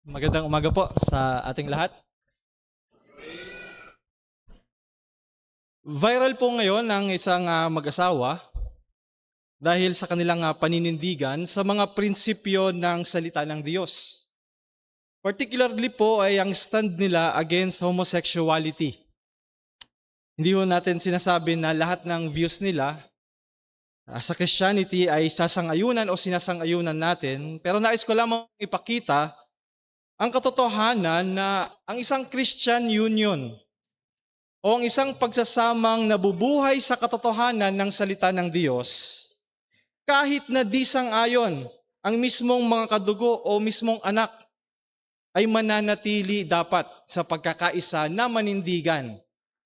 Magandang umaga po sa ating lahat. Viral po ngayon ang isang mag-asawa dahil sa kanilang paninindigan sa mga prinsipyo ng salita ng Diyos. Particularly po ay ang stand nila against homosexuality. Hindi ho natin sinasabi na lahat ng views nila sa Christianity ay sasang-ayunan o sinasang-ayunan natin, pero nais ko lamang ipakita ang katotohanan na ang isang Christian union o ang isang pagsasamang nabubuhay sa katotohanan ng salita ng Diyos, kahit na di sang-ayon ang mismong mga kadugo o mismong anak, ay mananatili dapat sa pagkakaisa na manindigan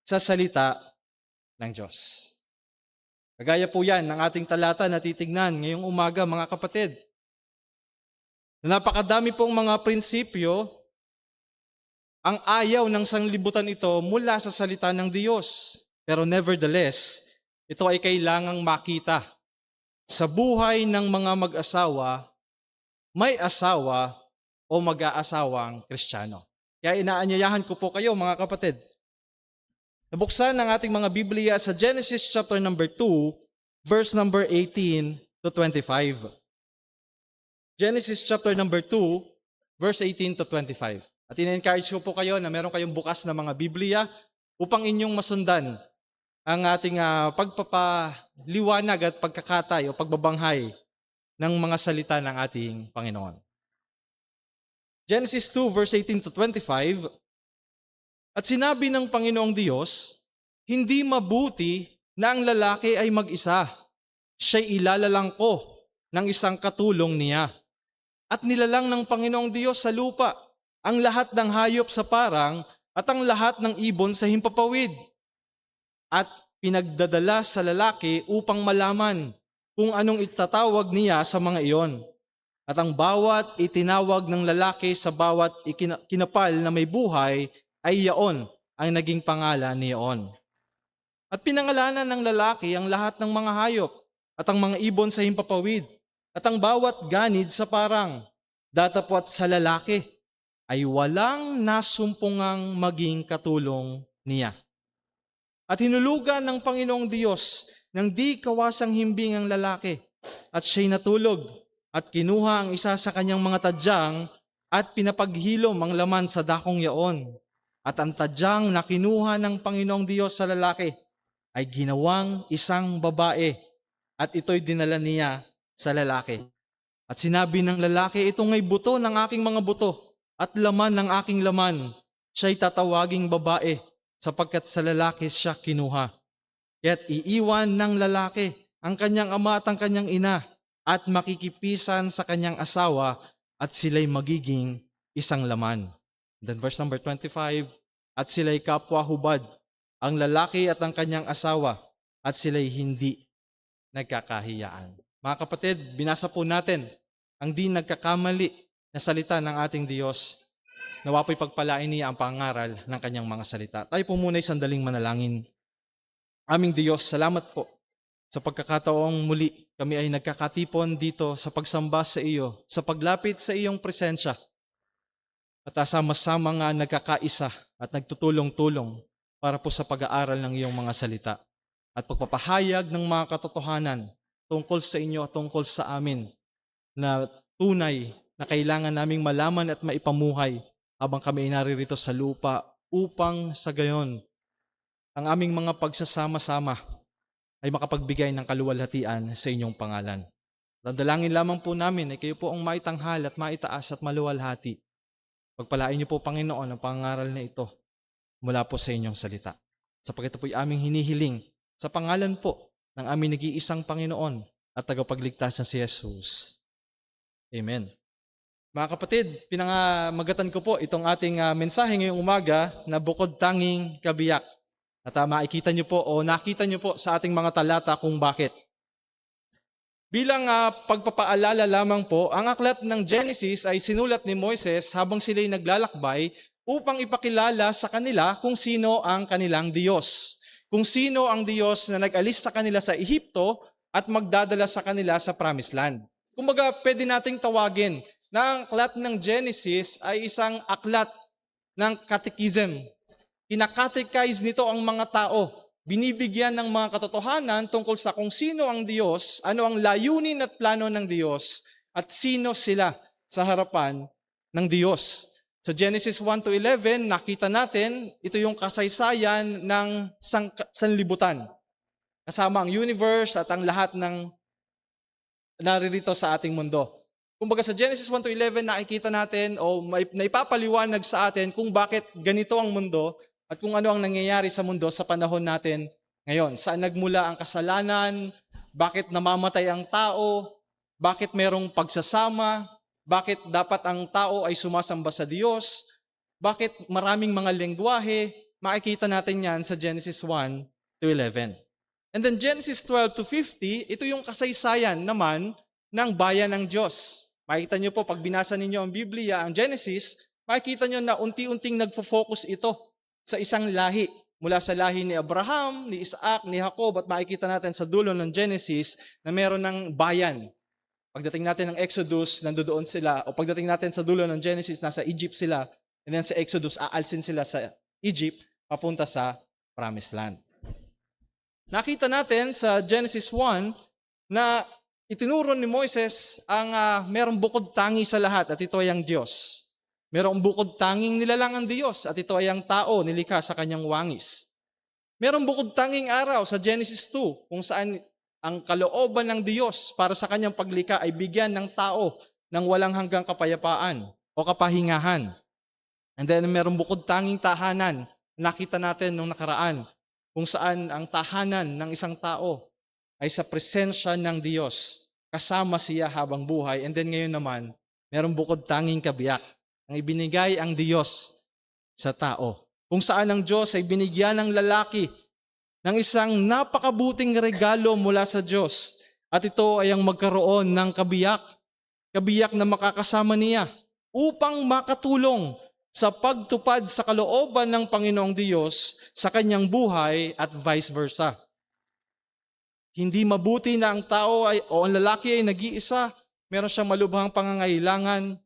sa salita ng Diyos. Kagaya po yan ng ating talata na titignan ngayong umaga, mga kapatid. Napakadami pong mga prinsipyo ang ayaw ng sanglibutan ito mula sa salita ng Diyos. Pero nevertheless, ito ay kailangang makita sa buhay ng mga mag-asawa, may asawa o mag-aasawang Kristiyano. Kaya inaanyayahan ko po kayo, mga kapatid, nabuksan ang ating mga Biblia sa Genesis chapter number 2, verse number 18 to 25. Genesis chapter number 2, verse 18 to 25. At ina-encourage ko po kayo na meron kayong bukas na mga Biblia upang inyong masundan ang ating pagpapaliwanag at pagkakatay o pagbabanghay ng mga salita ng ating Panginoon. Genesis 2, verse 18 to 25. At sinabi ng Panginoong Diyos, hindi mabuti na ang lalaki ay mag-isa. Siya'y ilalalang ko ng isang katulong niya. At nilalang ng Panginoong Diyos sa lupa ang lahat ng hayop sa parang at ang lahat ng ibon sa himpapawid. At pinagdadala sa lalaki upang malaman kung anong itatawag niya sa mga iyon. At ang bawat itinawag ng lalaki sa bawat kinapal na may buhay ay yaon ang naging pangalan niyon. At pinangalanan ng lalaki ang lahat ng mga hayop at ang mga ibon sa himpapawid at ang bawat ganid sa parang. Datapwat sa lalaki ay walang nasumpungang maging katulong niya. At hinulugan ng Panginoong Diyos ng di kawasang himbing ang lalaki, at siya'y natulog, at kinuha ang isa sa kanyang mga tadyang, at pinapaghilom ang laman sa dakong yaon. At ang tadyang na kinuha ng Panginoong Diyos sa lalaki ay ginawang isang babae, at ito'y dinala niya sa lalaki. At sinabi ng lalaki, ito nga'y buto ng aking mga buto, at laman ng aking laman, siya'y tatawaging babae, sapagkat sa lalaki siya kinuha. Kaya't iiwan ng lalaki ang kanyang ama at ang kanyang ina, at makikipisan sa kanyang asawa, at sila'y magiging isang laman. Then verse number 25, at sila'y kapwa-hubad, ang lalaki at ang kanyang asawa, at sila'y hindi nagkakahiyaan. Mga kapatid, binasa po natin ang di nagkakamali na salita ng ating Diyos. Nawapoy pagpalain niya ang pangaral ng kanyang mga salita. Tayo po muna ay sandaling manalangin. Aming Diyos, salamat po sa pagkakataong muli kami ay nagkakatipon dito sa pagsamba sa iyo, sa paglapit sa iyong presensya. At sama-sama nga nagkakaisa at nagtutulong-tulong para po sa pag-aaral ng iyong mga salita at pagpapahayag ng mga katotohanan tungkol sa inyo at tungkol sa amin na tunay na kailangan naming malaman at maipamuhay habang kami ay naririto sa lupa upang sa gayon ang aming mga pagsasama-sama ay makapagbigay ng kaluwalhatian sa inyong pangalan. Dadalangin lamang po namin ay kayo po ang maitanghal at maitaas at maluwalhati. Pagpalain niyo po, Panginoon, ang pangaral na ito mula po sa inyong salita. Sapagkat ito po'y aming hinihiling sa pangalan po ng aming nag-iisang Panginoon at tagapagligtas na si Jesus. Amen. Mga kapatid, pinangamagatan ko po itong ating mensahe ngayong umaga na bukod tanging kabiyak. At makikita nyo po o nakita nyo po sa ating mga talata kung bakit. Bilang pagpapaalala lamang po, ang aklat ng Genesis ay sinulat ni Moises habang sila'y naglalakbay upang ipakilala sa kanila kung sino ang kanilang Diyos. Kung sino ang Diyos na nag-alis sa kanila sa Ehipto at magdadala sa kanila sa Promised Land. Kumbaga, pwede nating tawagin na ang aklat ng Genesis ay isang aklat ng catechism. Kinakatechize nito ang mga tao. Binibigyan ng mga katotohanan tungkol sa kung sino ang Diyos, ano ang layunin at plano ng Diyos, at sino sila sa harapan ng Diyos. Sa Genesis 1 to 11, nakita natin, ito yung kasaysayan ng sanlibutan. Kasama ang universe at ang lahat ng naririto sa ating mundo. Kumbaga sa Genesis 1 to 11, nakikita natin o naipapaliwanag sa atin kung bakit ganito ang mundo at kung ano ang nangyayari sa mundo sa panahon natin ngayon. Saan nagmula ang kasalanan, bakit namamatay ang tao, bakit merong pagsasama, bakit dapat ang tao ay sumasamba sa Diyos, bakit maraming mga lengguwahe, makikita natin yan sa Genesis 1 to 11. And then Genesis 12 to 50, ito yung kasaysayan naman ng bayan ng Diyos. Makikita nyo po, pag binasa ninyo ang Biblia, ang Genesis, makikita nyo na unti-unting nagfo-focus ito sa isang lahi. Mula sa lahi ni Abraham, ni Isaac, ni Jacob, at makikita natin sa dulo ng Genesis na meron ng bayan. Pagdating natin ng Exodus, nandoon sila, o pagdating natin sa dulo ng Genesis, nasa Egypt sila, and then sa Exodus, aalsin sila sa Egypt, papunta sa Promised Land. Nakita natin sa Genesis 1 na itinuro ni Moises ang merong bukod tangi sa lahat at ito ay ang Diyos. Merong bukod tanging nilalang ang Diyos at ito ay ang tao nilikha sa kanyang wangis. Merong bukod tanging araw sa Genesis 2 kung saan ang kalooban ng Diyos para sa kanyang paglikha ay bigyan ng tao ng walang hanggang kapayapaan o kapahingahan. And then merong bukod tanging tahanan, nakita natin nung nakaraan, kung saan ang tahanan ng isang tao ay sa presensya ng Diyos, kasama siya habang buhay. And then ngayon naman, merong bukod tanging kabiyak, ang ibinigay ang Diyos sa tao. Kung saan ang Diyos ay binigyan ng lalaki ng isang napakabuting regalo mula sa Diyos. At ito ay ang magkaroon ng kabiyak, kabiyak na makakasama niya upang makatulong sa pagtupad sa kalooban ng Panginoong Diyos sa kanyang buhay at vice versa. Hindi mabuti na ang tao o ang lalaki ay nag-iisa, meron siyang malubhang pangangailangan.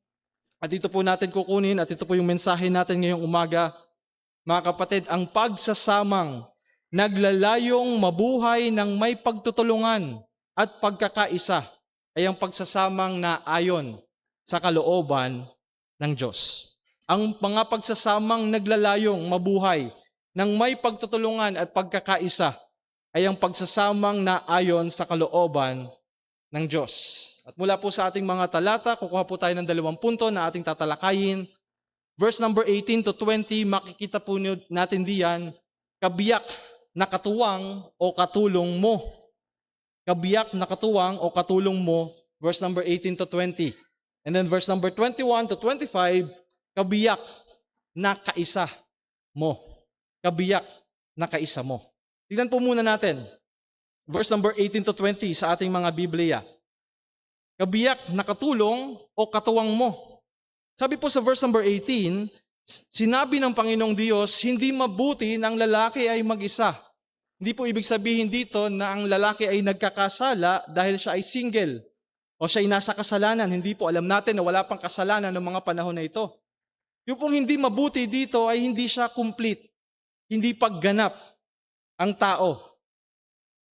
At ito po natin kukunin at ito po yung mensahe natin ngayong umaga. Mga kapatid, ang pagsasamang naglalayong mabuhay ng may pagtutulungan at pagkakaisa ay ang pagsasamang naayon sa kalooban ng Diyos. Ang mga pagsasamang naglalayong mabuhay ng may pagtutulungan at pagkakaisa ay ang pagsasamang naayon sa kalooban ng Diyos. At mula po sa ating mga talata, kukuha po tayo ng 2 punto na ating tatalakayin. Verse number 18 to 20, makikita po natin diyan, kabiyak na katuwang o katulong mo. Kabiyak na katuwang o katulong mo, verse number 18 to 20. And then verse number 21 to 25, kabiyak na kaisa mo. Kabiyak na kaisa mo. Tignan po muna natin, verse number 18 to 20 sa ating mga Biblia. Kabiyak na katulong o katuwang mo. Sabi po sa verse number 18, sinabi ng Panginoong Diyos, hindi mabuti na ang lalaki ay mag-isa. Hindi po ibig sabihin dito na ang lalaki ay nagkakasala dahil siya ay single o siya ay nasa kasalanan. Hindi po, alam natin na wala pang kasalanan ng mga panahon na ito. Yung pong hindi mabuti dito ay hindi siya complete, hindi pagganap ang tao.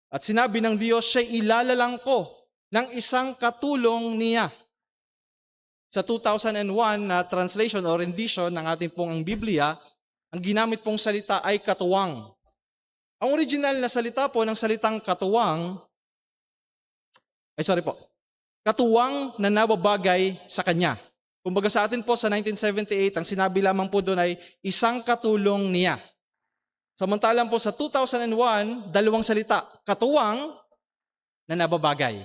At sinabi ng Diyos, siya'y ilalalang ko ng isang katulong niya. Sa 2001 na translation o rendition ng ating pong ang Biblia, ang ginamit pong salita ay katuwang. Ang original na salita po ng salitang katuwang, katuwang na nababagay sa kanya. Kumbaga sa atin po sa 1978, ang sinabi lamang po doon ay isang katulong niya. Samantalang po sa 2001, dalawang salita, katuwang na nababagay.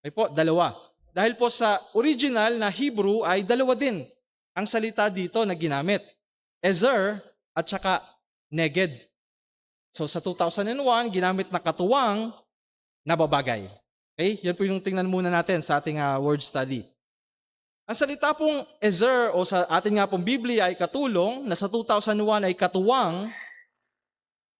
Ay po, dalawa. Dahil po sa original na Hebrew ay dalawa din ang salita dito na ginamit. Ezer at saka neged. So sa 2001, ginamit na katuwang nababagay. Okay? Yan po yung tingnan muna natin sa ating word study. Ang salita pong ezer o sa ating nga pong Biblia ay katulong, na sa 2001 ay katuwang.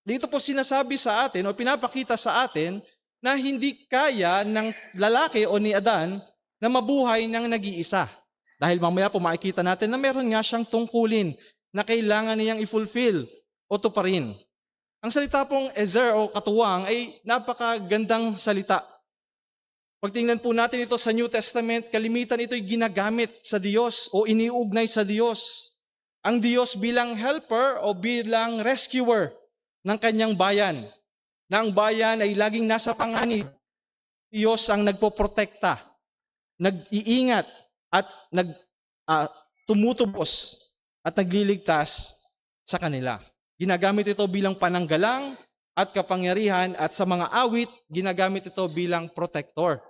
Dito po sinasabi sa atin o pinapakita sa atin na hindi kaya ng lalaki o ni Adan na mabuhay ng nag-iisa. Dahil mamaya po makikita natin na meron nga siyang tungkulin na kailangan niyang i-fulfill o tuparin. Ang salita pong ezer o katuwang ay napakagandang salita. Pag tingnan po natin ito sa New Testament, kalimitan ito'y ginagamit sa Diyos o iniugnay sa Diyos. Ang Diyos bilang helper o bilang rescuer ng kanyang bayan. Na ang bayan ay laging nasa panganib. Diyos ang nagpoprotekta, nag-iingat at tumutubos at nagliligtas sa kanila. Ginagamit ito bilang pananggalang at kapangyarihan at sa mga awit, ginagamit ito bilang protector.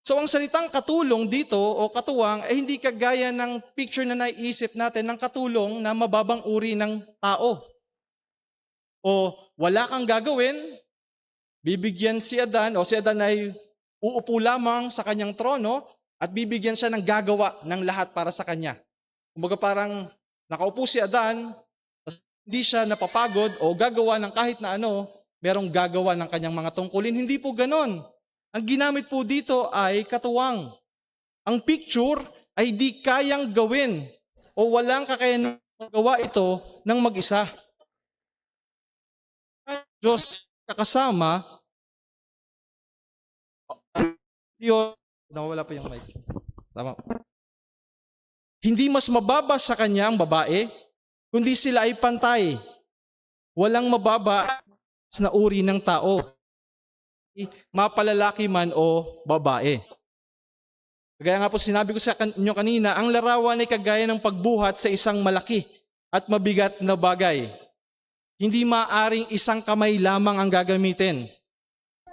So ang salitang katulong dito o katuwang ay hindi kagaya ng picture na naiisip natin ng katulong na mababang uri ng tao. O wala kang gagawin, bibigyan si Adan o si Adan ay uupo lamang sa kanyang trono at bibigyan siya ng gagawa ng lahat para sa kanya. Kumbaga parang nakaupo si Adan, hindi siya napapagod o gagawa ng kahit na ano, merong gagawa ng kanyang mga tungkulin. Hindi po ganon. Ang ginamit po dito ay katuwang. Ang picture ay di kayang gawin o walang kakayanan magawa ito ng mag-isa. Diyos kakasama, Diyos, nawala pa yung mic. Tama. Hindi mas mababa sa kanya ang babae, kundi sila ay pantay. Walang mababa na uri ng tao. Mapalalaki man o babae. Kaya nga po sinabi ko sa inyo kanina, ang larawan ay kagaya ng pagbuhat sa isang malaki at mabigat na bagay. Hindi maaring isang kamay lamang ang gagamitin.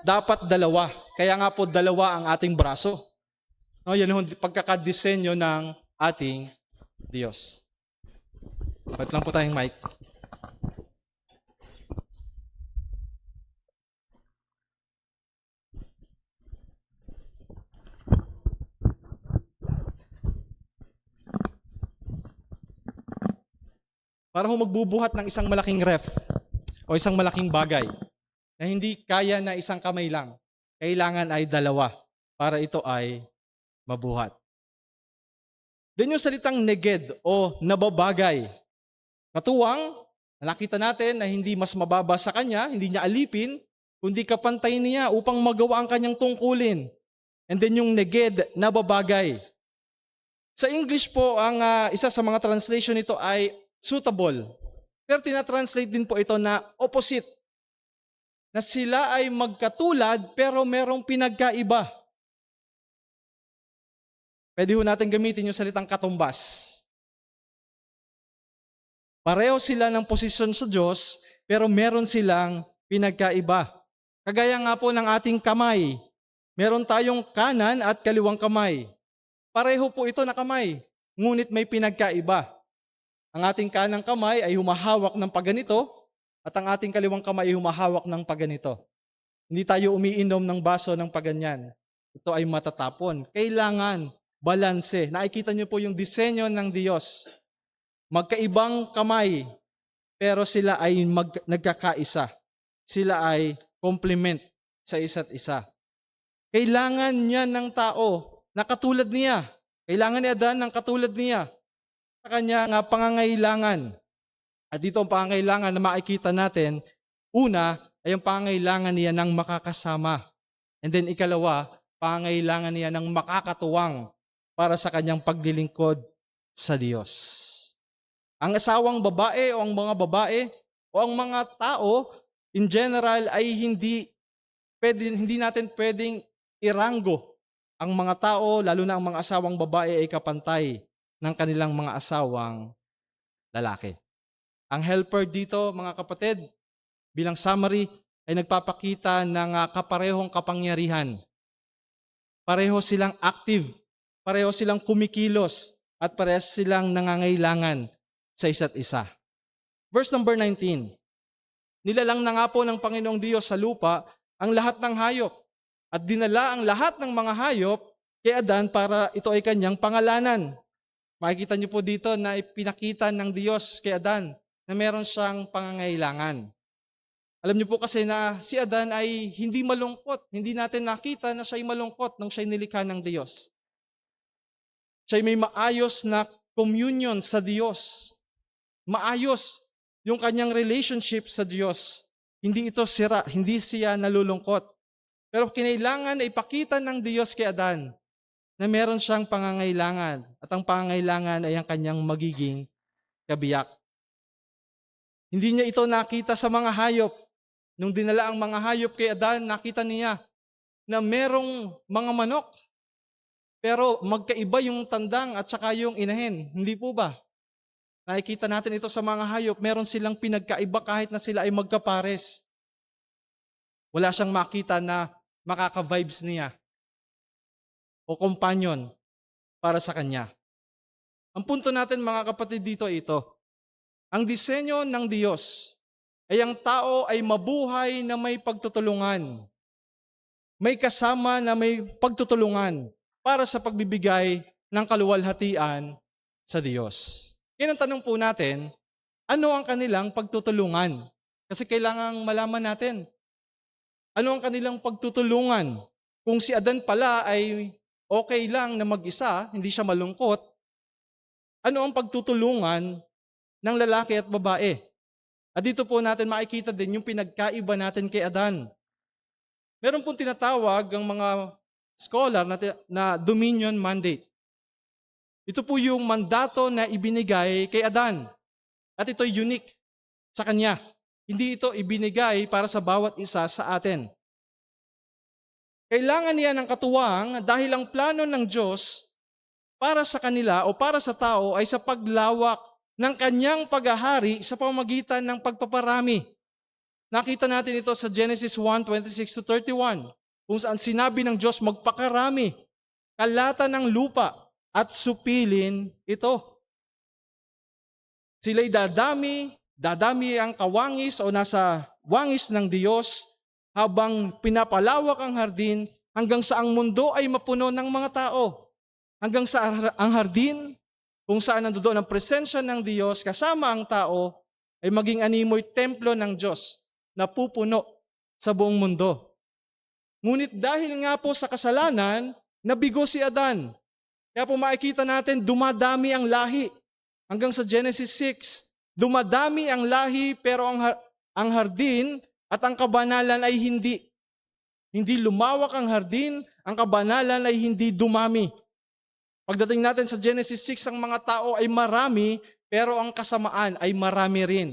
Dapat dalawa. Kaya nga po dalawa ang ating braso. No, yan yung pagkakadesenyo ng ating Diyos. Ba't lang po tayong mic? Para ho magbubuhat ng isang malaking ref o isang malaking bagay na hindi kaya na isang kamay lang. Kailangan ay dalawa para ito ay mabuhat. Then yung salitang neged o nababagay. Katuwang, nakita natin na hindi mas mababa sa kanya, hindi niya alipin, kundi kapantay niya upang magawa ang kanyang tungkulin. And then yung neged, nababagay. Sa English po, ang isa sa mga translation nito ay suitable. Pero tinatranslate din po ito na opposite. Na sila ay magkatulad pero merong pinagkaiba. Pwede ho natin gamitin yung salitang katumbas. Pareho sila ng posisyon sa Diyos, pero meron silang pinagkaiba. Kagaya nga po ng ating kamay. Meron tayong kanan at kaliwang kamay. Pareho po ito na kamay, ngunit may pinagkaiba. Ang ating kanang kamay ay humahawak ng paganito, at ang ating kaliwang kamay ay humahawak ng paganito. Hindi tayo umiinom ng baso ng paganyan. Ito ay matatapon. Kailangan balanse. Nakikita niyo po yung disenyo ng Diyos. Magkaibang kamay, pero sila ay nagkakaisa. Sila ay complement sa isa't isa. Kailangan niya ng tao na katulad niya. Kailangan ni Adan ng katulad niya sa kanya nga pangangailangan. At dito ang pangangailangan na makikita natin, una ay ang pangangailangan niya ng makakasama. And then ikalawa, pangangailangan niya ng makakatuwang para sa kanyang paglilingkod sa Diyos. Ang asawang babae o ang mga babae o ang mga tao in general ay hindi natin pwedeng iranggo ang mga tao, lalo na ang mga asawang babae ay kapantay ng kanilang mga asawang lalaki. Ang helper dito, mga kapatid, bilang summary, ay nagpapakita ng kaparehong kapangyarihan. Pareho silang active, pareho silang kumikilos, at pareho silang nangangailangan sa isa't isa. Verse number 19, nilalang na nga po ng Panginoong Diyos sa lupa ang lahat ng hayop at dinala ang lahat ng mga hayop kay Adan para ito ay kanyang pangalanan. Makikita niyo po dito na ipinakita ng Diyos kay Adan na meron siyang pangangailangan. Alam niyo po kasi na si Adan ay hindi malungkot. Hindi natin nakita na siya ay malungkot nung siya nilikha ng Diyos. Siya'y may maayos na communion sa Diyos. Maayos yung kanyang relationship sa Diyos. Hindi ito sira, hindi siya nalulungkot. Pero kinailangan na ipakita ng Diyos kay Adan na meron siyang pangangailangan. At ang pangangailangan ay ang kanyang magiging kabiyak. Hindi niya ito nakita sa mga hayop. Nung dinala ang mga hayop kay Adan, nakita niya na merong mga manok. Pero magkaiba yung tandang at saka yung inahin. Hindi po ba? Nakikita natin ito sa mga hayop. Meron silang pinagkaiba kahit na sila ay magkapares. Wala siyang makita na makaka-vibes niya o companion para sa kanya. Ang punto natin mga kapatid dito ay ito. Ang disenyo ng Diyos ay ang tao ay mabuhay na may pagtutulungan. May kasama na may pagtutulungan para sa pagbibigay ng kaluwalhatian sa Diyos. Yan ang tanong po natin, ano ang kanilang pagtutulungan? Kasi kailangang malaman natin, ano ang kanilang pagtutulungan? Kung si Adan pala ay okay lang na mag-isa, hindi siya malungkot, ano ang pagtutulungan ng lalaki at babae? At dito po natin makikita din yung pinagkaiba natin kay Adan. Meron pong tinatawag ang mga scholar na dominion mandate. Ito po yung mandato na ibinigay kay Adan. At ito'y unique sa kanya. Hindi ito ibinigay para sa bawat isa sa atin. Kailangan niya ng katuwang dahil ang plano ng Diyos para sa kanila o para sa tao ay sa paglawak ng kanyang paghahari sa pamamagitan ng pagpaparami. Nakita natin ito sa Genesis 1:26-31, kung saan sinabi ng Diyos magpakarami, kalatan ng lupa at supilin ito. Sila'y dadami ang kawangis o nasa wangis ng Diyos habang pinapalawak ang hardin hanggang sa ang mundo ay mapuno ng mga tao. Hanggang sa ang hardin kung saan nandoon ang presensya ng Diyos kasama ang tao ay maging animoy templo ng Diyos na pupuno sa buong mundo. Ngunit dahil nga po sa kasalanan, nabigo si Adan. Kaya po makikita natin dumadami ang lahi. Hanggang sa Genesis 6, dumadami ang lahi pero ang hardin at ang kabanalan ay hindi. Hindi lumawak ang hardin, ang kabanalan ay hindi dumami. Pagdating natin sa Genesis 6, ang mga tao ay marami, pero ang kasamaan ay marami rin.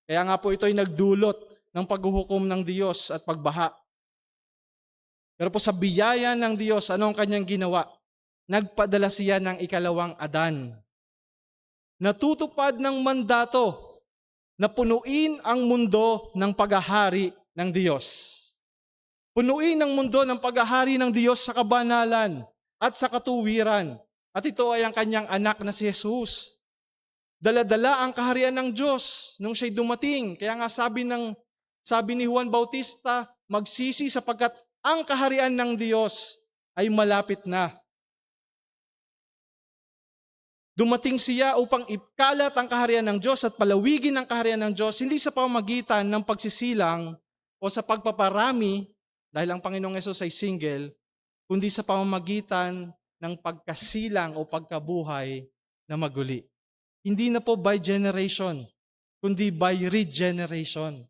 Kaya nga po ito ay nagdulot ng paghuhukom ng Diyos at pagbaha. Pero po sa biyaya ng Diyos, ano ang kanyang ginawa? Nagpadala siya ng ikalawang Adan. Natutupad ng mandato na punuin ang mundo ng paghahari ng Diyos. Punuin ang mundo ng paghahari ng Diyos sa kabanalan at sa katuwiran. At ito ay ang kanyang anak na si Jesus. Dala-dala ang kaharian ng Diyos nung siya'y dumating. Kaya nga sabi ni Juan Bautista, magsisi sapagkat ang kaharian ng Diyos ay malapit na. Dumating siya upang ikalat ang kaharian ng Diyos at palawigin ang kaharian ng Diyos, hindi sa pamamagitan ng pagsisilang o sa pagpaparami, dahil ang Panginoong Hesus ay single, kundi sa pamamagitan ng pagkasilang o pagkabuhay na maguli. Hindi na po by generation, kundi by regeneration.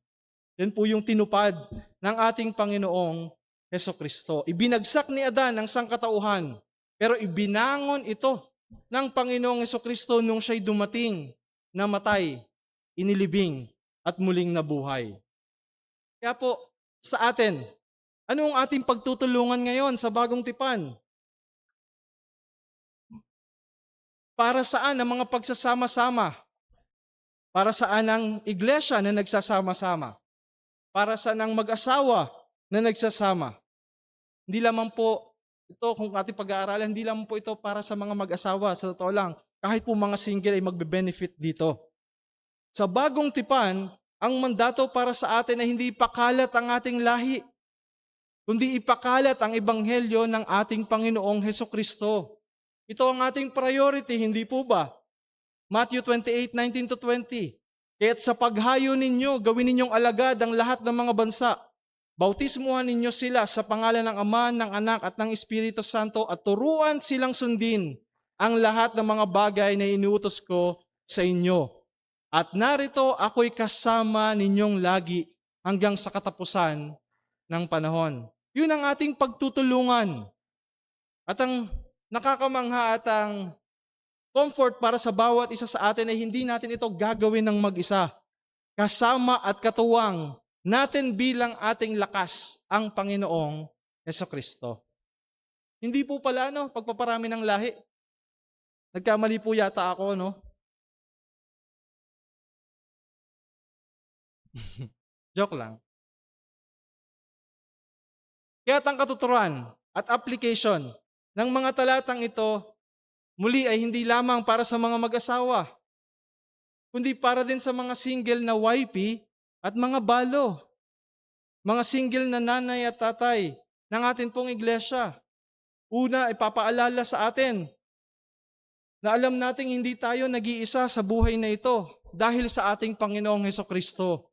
Yan po yung tinupad ng ating Panginoong Hesukristo. Ibinagsak ni Adan ang sangkatauhan, pero ibinangon ito ng Panginoong Hesukristo nung siya'y dumating, namatay, inilibing, at muling nabuhay. Kaya po, sa atin, ano ang ating pagtutulungan ngayon sa bagong tipan? Para saan ang mga pagsasama-sama? Para saan ang iglesia na nagsasama-sama? Para saan ang mag-asawa na nagsasama? Hindi lamang po ito, kung ating pag-aaralan, hindi lamang po ito para sa mga mag-asawa. Sa totoo lang, kahit po mga single ay magbe-benefit dito. Sa bagong tipan, ang mandato para sa atin ay hindi ipakalat ang ating lahi, kundi ipakalat ang ebanghelyo ng ating Panginoong Hesukristo. Ito ang ating priority, hindi po ba? Matthew 28:19-20. Kaya't sa paghayo ninyo, gawin ninyong alagad ang lahat ng mga bansa. Bautismuhan ninyo sila sa pangalan ng Ama, ng Anak at ng Espiritu Santo at turuan silang sundin ang lahat ng mga bagay na inuutos ko sa inyo. At narito ako'y kasama ninyong lagi hanggang sa katapusan ng panahon. Yun ang ating pagtutulungan. At ang nakakamangha at ang comfort para sa bawat isa sa atin ay hindi natin ito gagawin ng mag-isa. Kasama at katuwang natin bilang ating lakas ang Panginoong Hesukristo. Hindi po pala pagpaparami ng lahi. Nagkamali po yata ako, no? Joke lang. Kaya't ang katuturan at application ng mga talatang ito muli ay hindi lamang para sa mga mag-asawa, kundi para din sa mga single na wifey at mga balo, mga single na nanay at tatay ng atin pong iglesia. Una, ipapaalala sa atin na alam nating hindi tayo nag-iisa sa buhay na ito dahil sa ating Panginoong Hesukristo.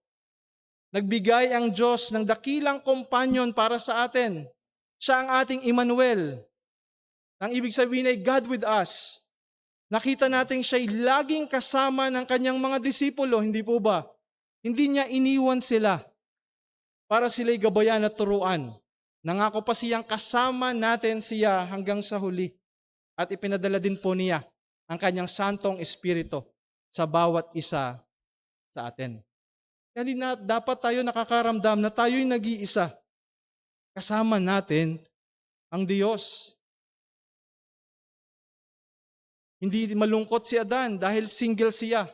Nagbigay ang Diyos ng dakilang kompanyon para sa atin. Siya ang ating Emmanuel. Ang ibig sabihin ay God with us. Nakita natin siya'y laging kasama ng kanyang mga disipulo, hindi po ba? Hindi niya iniwan sila para sila'y gabayan at turuan. Nangako pa siyang kasama natin siya hanggang sa huli. At ipinadala din po niya ang kanyang santong espiritu sa bawat isa sa atin. Kaya hindi na dapat tayo nakakaramdam na tayo'y nag-iisa. Kasama natin ang Diyos. Hindi malungkot si Adan dahil single siya.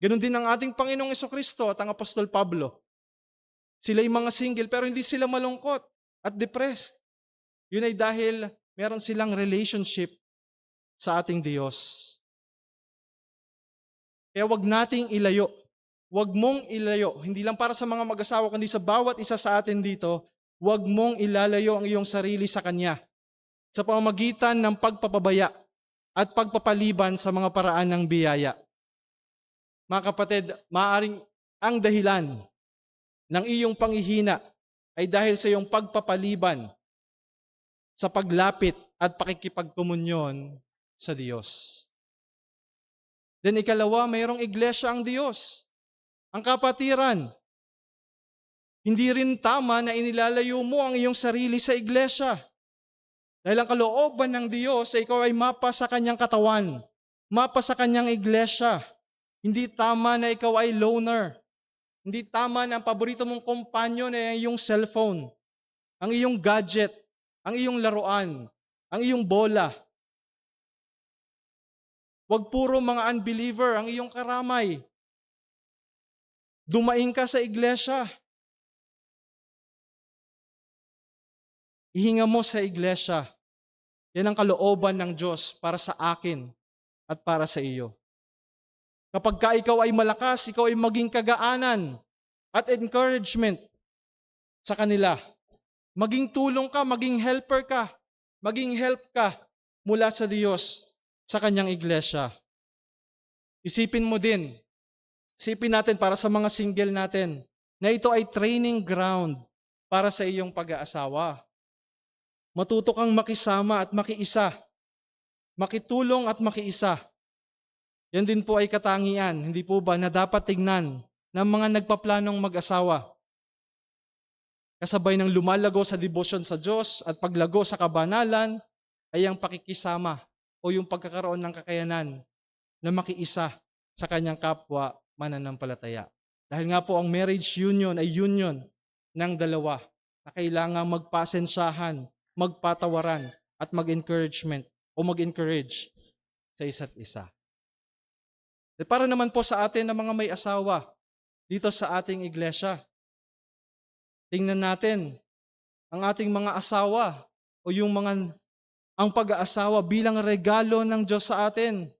Ganon din ang ating Panginoong Hesukristo at ang Apostol Pablo. Sila'y mga single pero hindi sila malungkot at depressed. Yun ay dahil meron silang relationship sa ating Diyos. Kaya wag nating ilayo. Wag mong ilayo. Hindi lang para sa mga mag-asawa, kundi sa bawat isa sa atin dito, wag mong ilalayo ang iyong sarili sa Kanya sa pamamagitan ng pagpapabaya at pagpapaliban sa mga paraan ng biyaya. Mga kapatid, maaaring ang dahilan ng iyong panghihina ay dahil sa iyong pagpapaliban sa paglapit at pakikipagkomunyon sa Diyos. Then ikalawa, mayroong iglesia ang Diyos. Ang kapatiran. Hindi rin tama na inilalayo mo ang iyong sarili sa iglesia. Dahil ang kalooban ng Diyos ay ikaw ay mapa sa kanyang katawan, mapa sa kanyang iglesia. Hindi tama na ikaw ay loner. Hindi tama na ang paborito mong kompanyon ay iyong cellphone, ang iyong gadget, ang iyong laruan, ang iyong bola. Huwag puro mga unbeliever ang iyong karamay. Dumaing ka sa iglesia. Ihinga mo sa iglesia. Yan ang kalooban ng Diyos para sa akin at para sa iyo. Kapag ka ikaw ay malakas, ikaw ay maging kagaanan at encouragement sa kanila. Maging tulong ka, maging helper ka, maging help ka mula sa Diyos sa kanyang iglesia. Isipin mo din, isipin natin para sa mga single natin, na ito ay training ground para sa iyong pag-aasawa. Matuto kang makisama at makiisa, makitulong at makiisa. Yan din po ay katangian, hindi po ba, na dapat tignan ng mga nagpaplanong mag-asawa. Kasabay ng lumalago sa devotion sa Diyos at paglago sa kabanalan ay ang pakikisama o yung pagkakaroon ng kakayanan na makiisa sa kanyang kapwa mananampalataya. Dahil nga po ang marriage union ay union ng dalawa na kailangang magpasensyahan, magpatawaran at mag-encouragement o mag-encourage sa isa't isa. At para naman po sa atin na mga may asawa dito sa ating iglesia, tingnan natin ang ating mga asawa o ang pag-aasawa bilang regalo ng Diyos sa atin.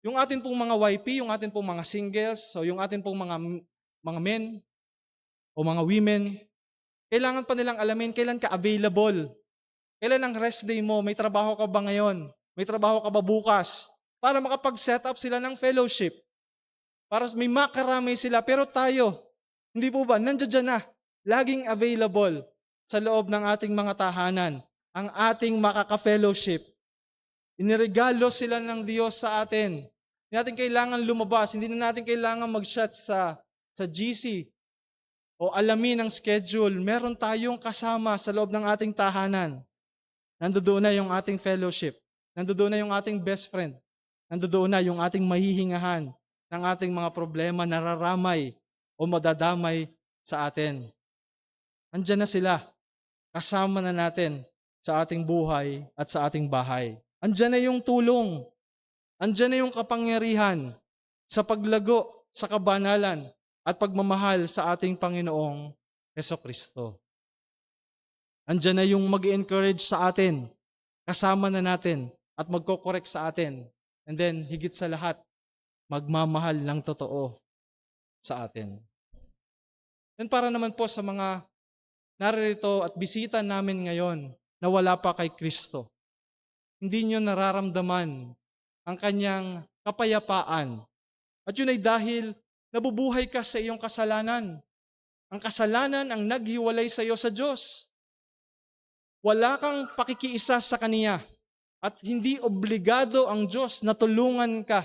Yung atin pong mga YP, yung atin pong mga singles, o yung atin pong mga men o mga women, kailangan pa nilang alamin kailan ka available. Kailan ang rest day mo? May trabaho ka ba ngayon? May trabaho ka ba bukas? Para makapag-set up sila ng fellowship. Para may makarami sila. Pero tayo, hindi po ba, nandiyan na, laging available sa loob ng ating mga tahanan, ang ating makaka-fellowship. Iniregalo sila ng Diyos sa atin. Hindi natin kailangan lumabas, hindi na natin kailangan mag-shot sa GC o alamin ang schedule. Meron tayong kasama sa loob ng ating tahanan. Nandoon na yung ating fellowship. Nandoon na yung ating best friend. Nandoon na yung ating mahihingahan ng ating mga problema, nararamay o madadamay sa atin. Andiyan na sila. Kasama na natin sa ating buhay at sa ating bahay. Andiyan na yung tulong. Andiyan na yung kapangyarihan sa paglago sa kabanalan at pagmamahal sa ating Panginoong Hesukristo. Andiyan na yung mag-encourage sa atin, kasama na natin at magko-correct sa atin. And then, higit sa lahat, magmamahal ng totoo sa atin. And para naman po sa mga naririto at bisita namin ngayon na wala pa kay Kristo, hindi nyo nararamdaman ang kanyang kapayapaan. At yun ay dahil nabubuhay ka sa iyong kasalanan. Ang kasalanan ang naghiwalay sa iyo sa Diyos. Wala kang pakikiisa sa Kaniya at hindi obligado ang Diyos na tulungan ka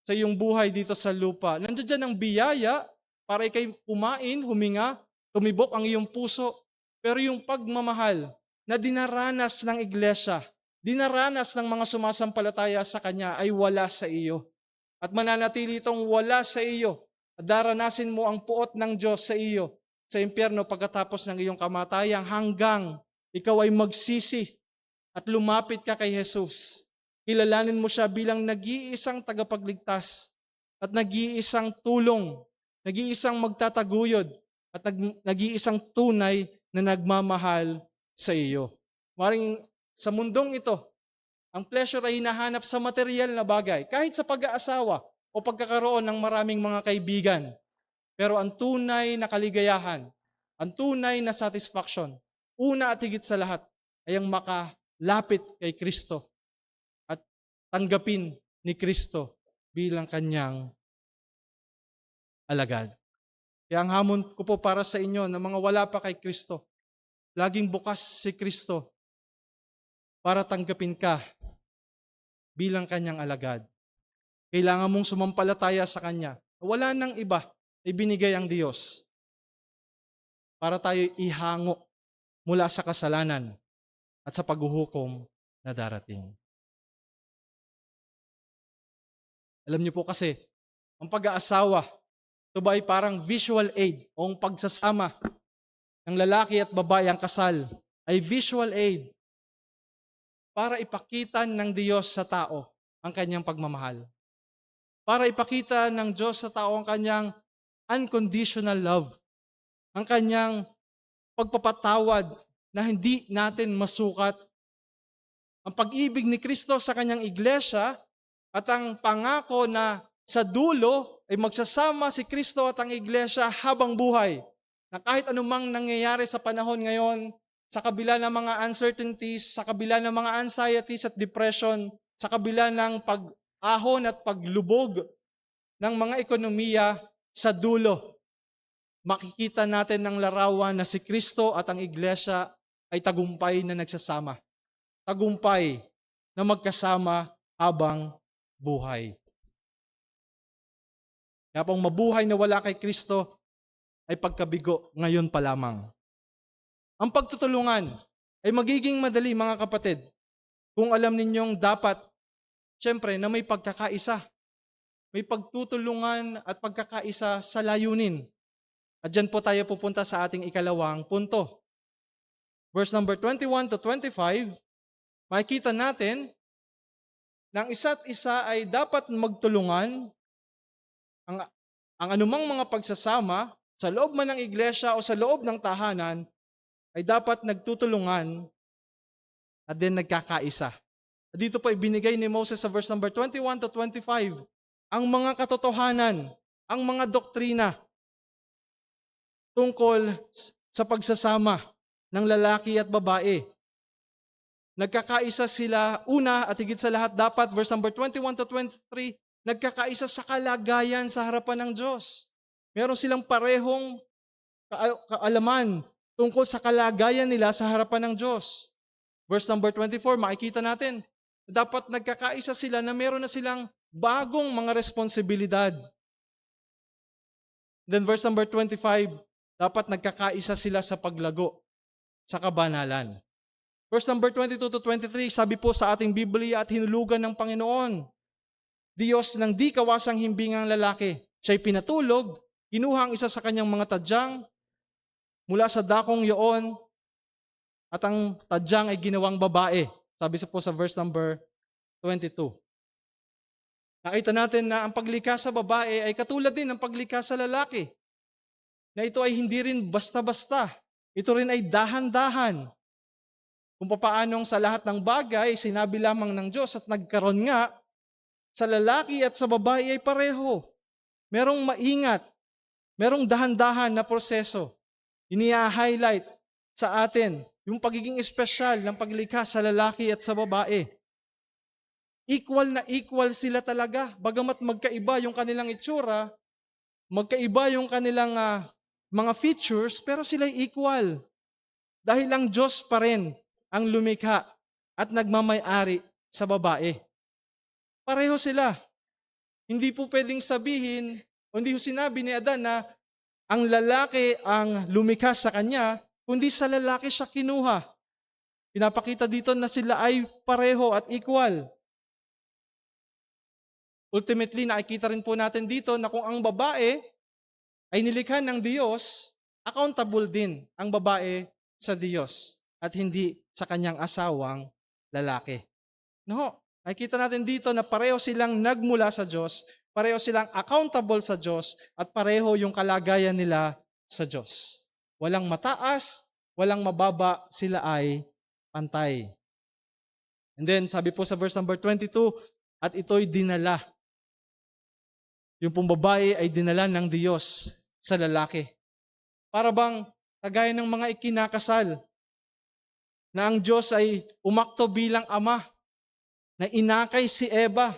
sa iyong buhay dito sa lupa. Nandiyan dyan ang biyaya para ikay kumain, huminga, tumibok ang iyong puso. Pero yung pagmamahal na dinaranas ng iglesia, dinaranas ng mga sumasampalataya sa Kanya ay wala sa iyo. At mananatili itong wala sa iyo. At daranasin mo ang puot ng Diyos sa iyo sa impyerno pagkatapos ng iyong kamatayan hanggang ikaw ay magsisi at lumapit ka kay Jesus. Kilalanin mo siya bilang nag-iisang tagapagligtas at nag-iisang tulong, nag-iisang magtataguyod at nag-iisang tunay na nagmamahal sa iyo. Maring sa mundong ito, ang pleasure ay hinahanap sa material na bagay, kahit sa pag-aasawa o pagkakaroon ng maraming mga kaibigan. Pero ang tunay na kaligayahan, ang tunay na satisfaction, una at higit sa lahat ay ang makalapit kay Kristo at tanggapin ni Kristo bilang kanyang alagad. Kaya ang hamon ko po para sa inyo na mga wala pa kay Kristo, laging bukas si Kristo para tanggapin ka bilang kanyang alagad. Kailangan mong sumampalataya sa Kanya. Wala nang iba, ibinigay ang Diyos para tayo ihango mula sa kasalanan at sa paghuhukom na darating. Alam niyo po kasi, ang pag-aasawa, ito ba ay parang visual aid o ang pagsasama ng lalaki at babae ang kasal ay visual aid para ipakita ng Diyos sa tao ang kanyang pagmamahal. Para ipakita ng Diyos sa tao ang kanyang unconditional love, ang kanyang pagpapatawad na hindi natin masukat. Ang pag-ibig ni Kristo sa kanyang iglesia at ang pangako na sa dulo ay magsasama si Kristo at ang iglesia habang buhay. Na kahit anumang nangyayari sa panahon ngayon, sa kabila ng mga uncertainties, sa kabila ng mga anxieties at depression, sa kabila ng pag-ahon at paglubog ng mga ekonomiya, sa dulo, makikita natin ng larawan na si Kristo at ang iglesia ay tagumpay na nagsasama. Tagumpay na magkasama habang buhay. Kaya pong mabuhay na wala kay Kristo ay pagkabigo ngayon pa lamang. Ang pagtutulungan ay magiging madali, mga kapatid, kung alam ninyong dapat, syempre, na may pagkakaisa. May pagtutulungan at pagkakaisa sa layunin. At dyan po tayo pupunta sa ating ikalawang punto. Verse number 21 to 25, makikita natin na ang isa't isa ay dapat magtulungan. Ang anumang mga pagsasama sa loob man ng iglesia o sa loob ng tahanan ay dapat nagtutulungan at din nagkakaisa. Dito po ibinigay ni Moses sa verse number 21 to 25 ang mga katotohanan, ang mga doktrina tungkol sa pagsasama ng lalaki at babae. Nagkakaisa sila, una at higit sa lahat dapat, verse number 21 to 23, nagkakaisa sa kalagayan sa harapan ng Diyos. Meron silang parehong kaalaman tungkol sa kalagayan nila sa harapan ng Diyos. Verse number 24, makikita natin Dapat nagkakaisa sila na meron na silang bagong mga responsibilidad. Then verse number 25, dapat nagkakaisa sila sa paglago sa kabanalan. Verse number 22 to 23, sabi po sa ating Biblia, at hinulugan ng Panginoon, Diyos ng di kawasang himbingang lalaki. Siya'y pinatulog, kinuha ang isa sa kanyang mga tadyang mula sa dakong yoon, at ang tadyang ay ginawang babae. Sabi po sa verse number 22. Nakita natin na ang paglikha sa babae ay katulad din ng paglikha sa lalaki. Na ito ay hindi rin basta-basta. Ito rin ay dahan-dahan. Kung papaanong sa lahat ng bagay, sinabi lamang ng Diyos at nagkaroon nga, sa lalaki at sa babae ay pareho. Merong maingat, merong dahan-dahan na proseso. Iniha-highlight sa atin yung pagiging espesyal ng paglikha sa lalaki at sa babae. Equal na equal sila talaga. Bagamat magkaiba yung kanilang itsura, magkaiba yung kanilang mga features, pero sila'y equal. Dahil ang Diyos pa rin ang lumikha at nagmamay-ari sa babae. Pareho sila. Hindi po pwedeng sabihin, o hindi po sinabi ni Adan na ang lalaki ang lumikha sa kanya, kundi sa lalaki siya kinuha. Pinapakita dito na sila ay pareho at equal. Ultimately, nakikita rin po natin dito na kung ang babae ay nilikha ng Diyos, accountable din ang babae sa Diyos at hindi sa kanyang asawang lalaki. No, nakikita natin dito na pareho silang nagmula sa Diyos, pareho silang accountable sa Diyos, at pareho yung kalagayan nila sa Diyos. Walang mataas, walang mababa, sila ay pantay. And then, sabi po sa verse number 22, at ito'y dinala. Yung pong babae ay dinala ng Diyos sa lalaki. Para bang kagaya ng mga ikinakasal, na ang Diyos ay umakto bilang ama, na inakay si Eva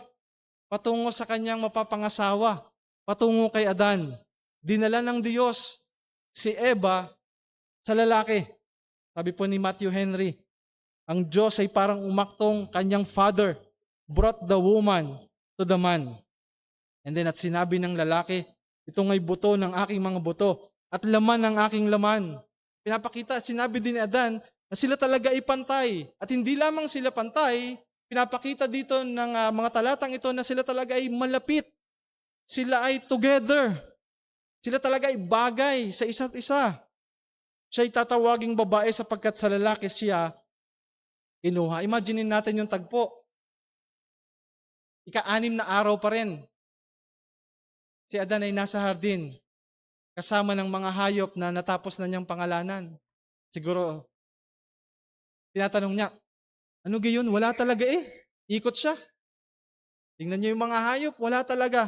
patungo sa kanyang mapapangasawa, patungo kay Adan. Dinala ng Diyos si Eva sa lalaki. Sabi po ni Matthew Henry, ang Diyos ay parang umaktong kanyang father, brought the woman to the man. And then at sinabi ng lalaki, ito nga'y buto ng aking mga buto at laman ng aking laman. Pinapakita at sinabi din ni Adan na sila talaga ay pantay. At hindi lamang sila pantay, pinapakita dito ng mga talatang ito na sila talaga ay malapit. Sila ay together. Sila talaga ay bagay sa isa't isa. Siya ay tatawaging babae sapagkat sa lalaki siya kinuha. Imaginin natin yung tagpo. Ika-6 na araw pa rin. Si Adan ay nasa hardin, kasama ng mga hayop na natapos na niyang pangalanan. Siguro, tinatanong niya, ano gayon? Wala talaga eh. Ikot siya. Tingnan niyo yung mga hayop, wala talaga.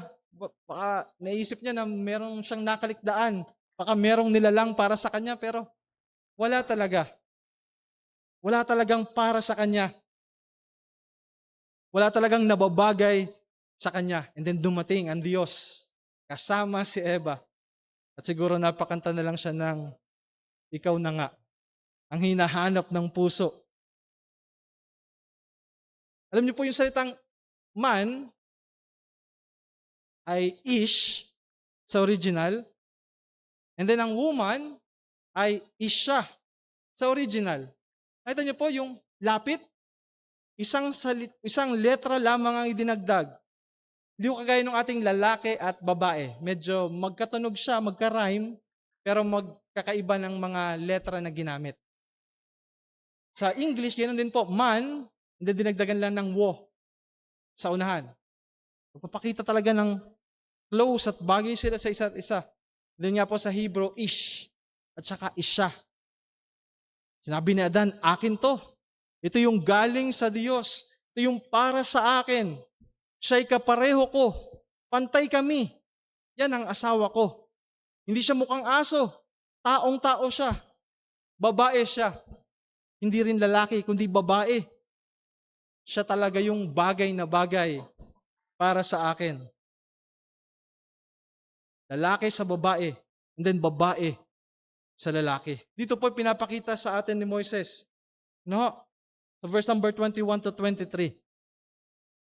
Baka naisip niya na merong siyang nakalikdaan. Baka merong nilalang para sa kanya, pero wala talaga. Wala talagang para sa kanya. Wala talagang nababagay sa kanya. And then dumating ang Diyos kasama si Eva. At siguro napakanta na lang siya ng ikaw na nga, ang hinahanap ng puso. Alam niyo po yung salitang man ay ish sa original. And then ang woman ay isha sa original. Nakita niyo po yung lapit? Isang letra lamang ang idinagdag. Hindi ko kagaya ng ating lalaki at babae. Medyo magkatunog siya, magka-rhyme, pero magkakaiba ng mga letra na ginamit. Sa English, ganoon din po, man, hindi dinagdagan lang ng wo sa unahan. Magpapakita talaga ng close at bagay sila sa isa't isa. Doon nga po sa Hebrew, ish at saka isha. Sinabi ni Adan, akin to. Ito yung galing sa Diyos. Ito yung para sa akin. Siya'y kapareho ko. Pantay kami. Yan ang asawa ko. Hindi siya mukhang aso. Taong-tao siya. Babae siya. Hindi rin lalaki, kundi babae. Siya talaga yung bagay na bagay para sa akin. Lalaki sa babae, and then babae sa lalaki. Dito po pinapakita sa atin ni Moises. No? Sa verse number 21 to 23.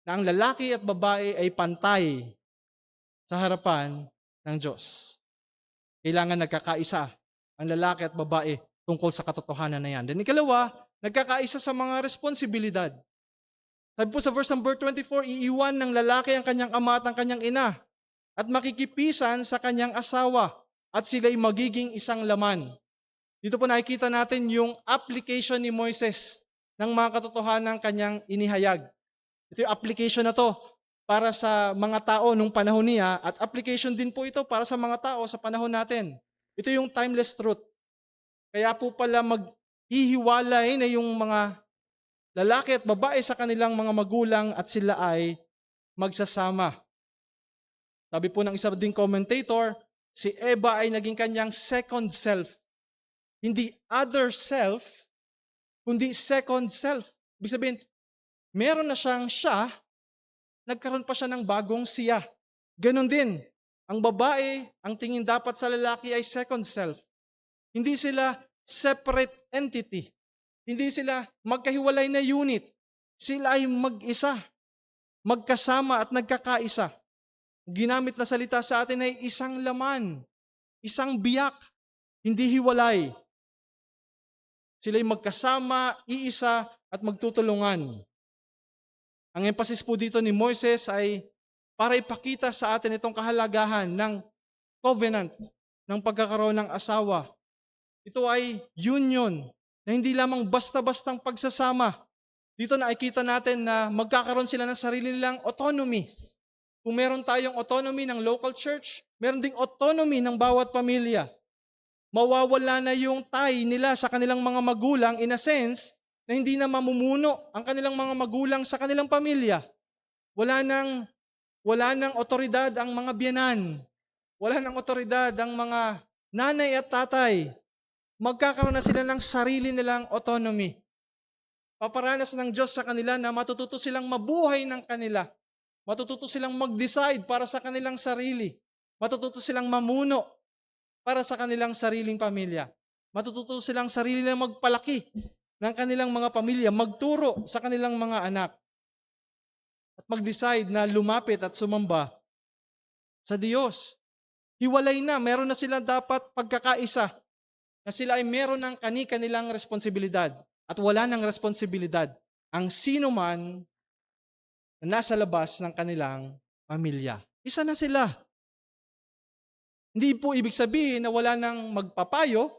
na ang lalaki at babae ay pantay sa harapan ng Diyos. Kailangan nagkakaisa ang lalaki at babae tungkol sa katotohanan na yan. Then ikalawa, nagkakaisa sa mga responsibilidad. Sabi po sa verse number 24, iiwan ng lalaki ang kanyang ama at ang kanyang ina at makikipisan sa kanyang asawa at sila'y magiging isang laman. Dito po nakikita natin yung application ni Moises ng mga katotohanan ng kanyang inihayag. Ito yung application na to para sa mga tao nung panahon niya at application din po ito para sa mga tao sa panahon natin. Ito yung timeless truth. Kaya po pala maghihiwalay na yung mga lalaki at babae sa kanilang mga magulang at sila ay magsasama. Sabi po ng isa ding commentator, si Eva ay naging kanyang second self. Hindi other self, kundi second self. Ibig sabihin, meron na siyang siya, nagkaroon pa siya ng bagong siya. Ganon din, ang babae, ang tingin dapat sa lalaki ay second self. Hindi sila separate entity. Hindi sila magkahiwalay na unit. Sila ay mag-isa, magkasama at nagkakaisa. Ginamit na salita sa atin ay isang laman, isang biyak, hindi hiwalay. Sila'y magkasama, iisa at magtutulungan. Ang emphasis po dito ni Moises ay para ipakita sa atin itong kahalagahan ng covenant, ng pagkakaroon ng asawa. Ito ay union, na hindi lamang basta-bastang pagsasama. Dito nakikita natin na magkakaroon sila ng sarili nilang autonomy. Kung meron tayong autonomy ng local church, meron ding autonomy ng bawat pamilya. Mawawala na yung tie nila sa kanilang mga magulang in a sense na hindi na mamumuno ang kanilang mga magulang sa kanilang pamilya. Wala nang otoridad ang mga biyenan. Wala nang otoridad ang mga nanay at tatay. Magkakaroon na sila ng sarili nilang autonomy. Paparanas ng Diyos sa kanila na matututo silang mabuhay ng kanila. Matututo silang mag-decide para sa kanilang sarili. Matututo silang mamuno para sa kanilang sariling pamilya. Matututo silang sarili na magpalaki ng kanilang mga pamilya, magturo sa kanilang mga anak. At mag-decide na lumapit at sumamba sa Diyos. Hiwalay na, meron na sila dapat pagkakaisa na sila ay meron ng kani-kanilang responsibilidad at wala ng responsibilidad ang sino man na nasa labas ng kanilang pamilya. Isa na sila. Hindi po ibig sabihin na wala nang magpapayo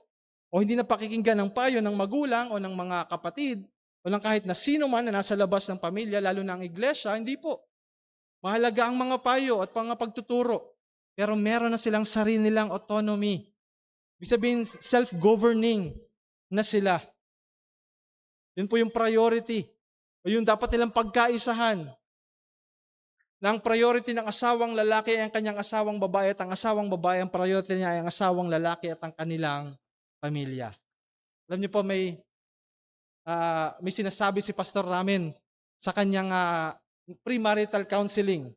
o hindi na pakikinggan ng payo ng magulang o ng mga kapatid o ng kahit na sino man na nasa labas ng pamilya, lalo na ang iglesia. Hindi po. Mahalaga ang mga payo at mga pagtuturo. Pero meron na silang sarili nilang autonomy. Ibig sabihin, self-governing na sila. Yun po yung priority. O yung dapat nilang pagkaisahan. Na ang priority ng asawang lalaki ay ang kanyang asawang babae at ang asawang babae, ang priority niya ay ang asawang lalaki at ang kanilang pamilya. Alam niyo po, may sinasabi si Pastor Ramin sa kanyang premarital counseling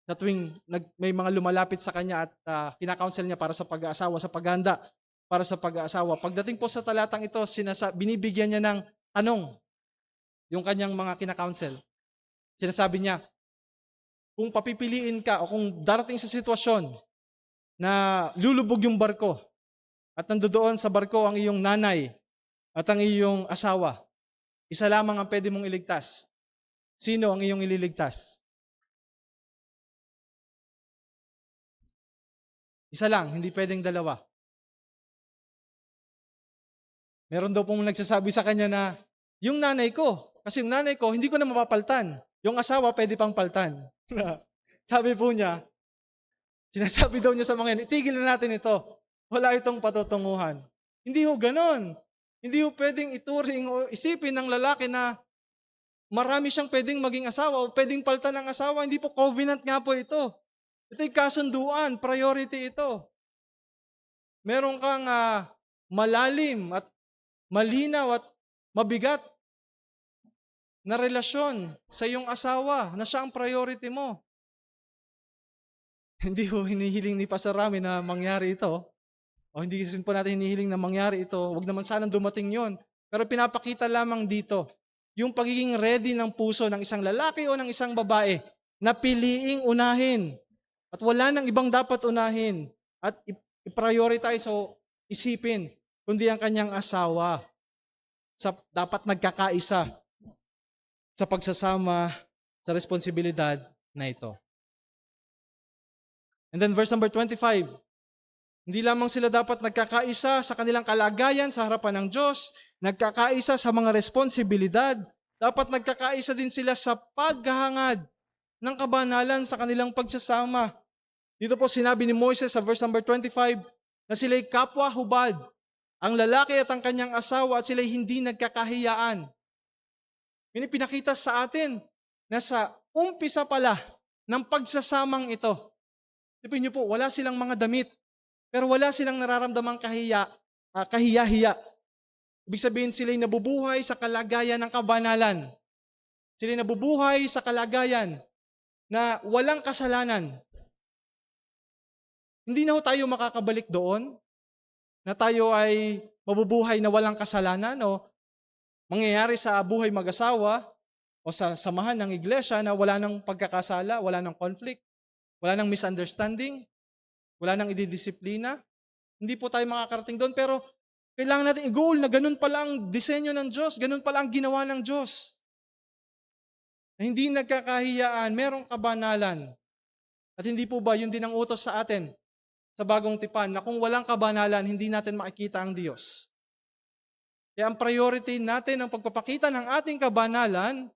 sa tuwing may mga lumalapit sa kanya at kinakounsel niya para sa pag-aasawa, sa paghanda para sa pag-aasawa. Pagdating po sa talatang ito, binibigyan niya ng tanong yung kanyang mga kinakounsel. Sinasabi niya, kung papipiliin ka o kung darating sa sitwasyon na lulubog yung barko at nandoon sa barko ang iyong nanay at ang iyong asawa, isa lamang ang pwede mong iligtas. Sino ang iyong ililigtas? Isa lang, hindi pwedeng dalawa. Meron daw pong nagsasabi sa kanya na, yung nanay ko, kasi yung nanay ko, hindi ko na mapapaltan. Yung asawa, pwede pang paltan. Sabi po niya, sinasabi daw niya sa mga yan, itigil na natin ito. Wala itong patutunguhan. Hindi ho ganon. Hindi ho pwedeng ituring o isipin ng lalaki na marami siyang pwedeng maging asawa o pwedeng paltan ng asawa. Hindi po covenant nga po ito. Ito'y kasunduan, priority ito. Meron kang malalim at malinaw at mabigat na relasyon sa iyong asawa na siya ang priority mo. Hindi ho hinihiling ni Pastor Rami na mangyari ito. O hindi rin po natin hinihiling na mangyari ito. Huwag naman sanang dumating yon. Pero pinapakita lamang dito yung pagiging ready ng puso ng isang lalaki o ng isang babae na piliing unahin. At wala nang ibang dapat unahin at i-prioritize o isipin, kundi ang kanyang asawa. Dapat nagkakaisa sa pagsasama sa responsibilidad na ito. And then verse number 25, hindi lamang sila dapat nagkakaisa sa kanilang kalagayan sa harapan ng Diyos, nagkakaisa sa mga responsibilidad, dapat nagkakaisa din sila sa paghahangad ng kabanalan sa kanilang pagsasama. Dito po sinabi ni Moises sa verse number 25 na sila'y kapwa-hubad, ang lalaki at ang kanyang asawa, at sila'y hindi nagkakahiyaan. Yun pinakita sa atin na sa umpisa pala ng pagsasamang ito. Sabihin niyo po, wala silang mga damit, pero wala silang nararamdamang kahiya-hiya. Ibig sabihin sila'y nabubuhay sa kalagayan ng kabanalan. Sila'y nabubuhay sa kalagayan na walang kasalanan. Hindi na ho tayo makakabalik doon na tayo ay mabubuhay na walang kasalanan o mangyayari sa buhay mag-asawa o sa samahan ng iglesia na wala nang pagkakasala, wala nang conflict, wala nang misunderstanding, wala nang ididisiplina. Hindi po tayo makakarating doon, pero kailangan natin i-goal na ganun pala ang disenyo ng Diyos, ganun pala ang ginawa ng Diyos. Na hindi nagkakahiyaan, merong kabanalan. At hindi po ba yun din ang utos sa atin sa bagong tipan, na kung walang kabanalan, hindi natin makikita ang Diyos. Kaya ang priority natin ang pagpapakita ng ating kabanalan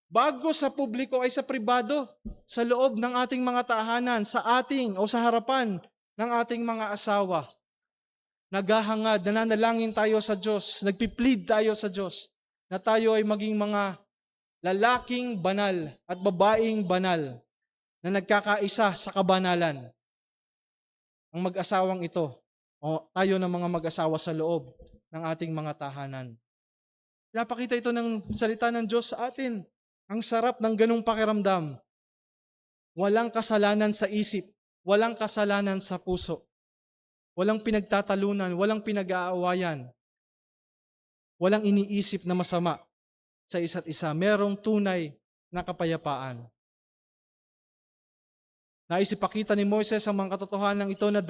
bago sa publiko ay sa pribado, sa loob ng ating mga tahanan, sa ating o sa harapan ng ating mga asawa. Naghahangad, nananalangin tayo sa Diyos, nagpiplead tayo sa Diyos na tayo ay maging mga lalaking banal at babaeng banal na nagkakaisa sa kabanalan. Ang mag-asawang ito, o tayo ng mga mag-asawa sa loob ng ating mga tahanan. Pinapakita ito ng salita ng Diyos sa atin. Ang sarap ng ganung pakiramdam. Walang kasalanan sa isip, walang kasalanan sa puso. Walang pinagtatalunan, walang pinag-aawayan. Walang iniisip na masama sa isa't isa. Merong tunay na kapayapaan. Nais ipakita ni Moises ang mga katotohanan ito na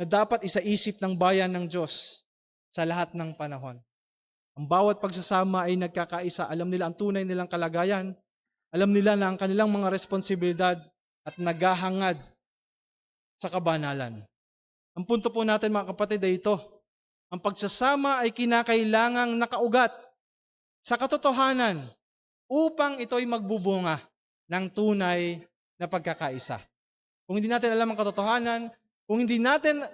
dapat isaisip ng bayan ng Diyos sa lahat ng panahon. Ang bawat pagsasama ay nagkakaisa. Alam nila ang tunay nilang kalagayan. Alam nila na ang kanilang mga responsibilidad at naghahangad sa kabanalan. Ang punto po natin mga kapatid ay ito. Ang pagsasama ay kinakailangang nakaugat sa katotohanan upang ito ay magbubunga ng tunay na pagkakaisa. Kung hindi natin alam ang katotohanan, kung hindi natin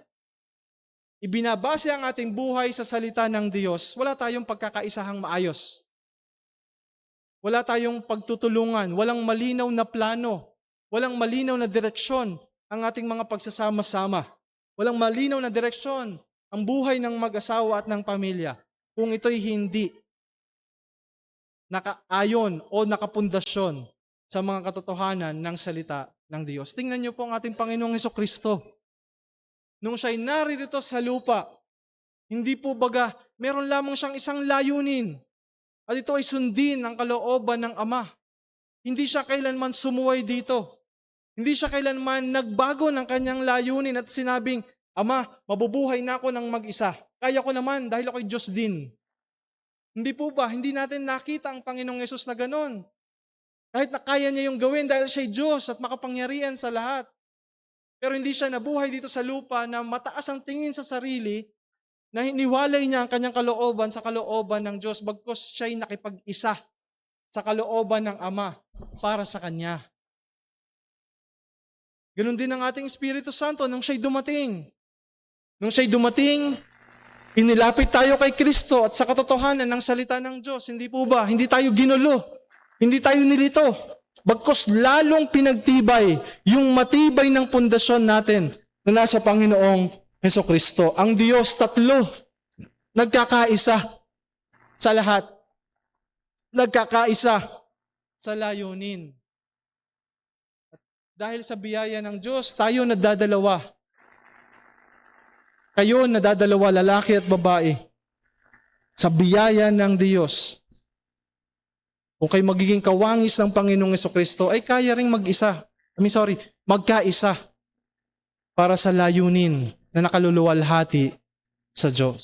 ibinabase ang ating buhay sa salita ng Diyos, wala tayong pagkakaisahang maayos. Wala tayong pagtutulungan, walang malinaw na plano, walang malinaw na direksyon ang ating mga pagsasama-sama. Walang malinaw na direksyon ang buhay ng mag-asawa at ng pamilya kung ito'y hindi nakaayon o nakapundasyon sa mga katotohanan ng salita ng Diyos. Tingnan niyo po ang ating Panginoong Hesukristo. Nung siya'y naririto sa lupa, hindi po baga, meron lamang siyang isang layunin. At ito ay sundin ang kalooban ng Ama. Hindi siya kailanman sumuway dito. Hindi siya kailanman nagbago ng kanyang layunin at sinabing, Ama, mabubuhay na ako ng mag-isa. Kaya ko naman dahil ako'y Diyos din. Hindi po ba? Hindi natin nakita ang Panginoong Yesus na ganon. Kahit na kaya niya yung gawin dahil siya'y Diyos at makapangyarihan sa lahat. Pero hindi siya nabuhay dito sa lupa na mataas ang tingin sa sarili, na hiniwalay niya ang kanyang kalooban sa kalooban ng Diyos, bagkus siya'y nakipag-isa sa kalooban ng Ama para sa Kanya. Ganon din ang ating Espiritu Santo nung siya'y dumating. Nung siya'y dumating, inilapit tayo kay Kristo at sa katotohanan ng salita ng Diyos. Hindi po ba? Hindi tayo ginulo. Hindi tayo nilito. Bagkus lalong pinagtibay yung matibay ng pundasyon natin na nasa Panginoong Hesukristo. Ang Diyos tatlo, nagkakaisa sa lahat. Nagkakaisa sa layunin. At dahil sa biyaya ng Diyos, tayo nadadalawa. Kayo nadadalawa, lalaki at babae. Sa biyaya ng Diyos, kung kayo magiging kawangis ng Panginoong Jesucristo, ay kaya ring magkaisa para sa layunin na nakaluluwalhati sa Diyos.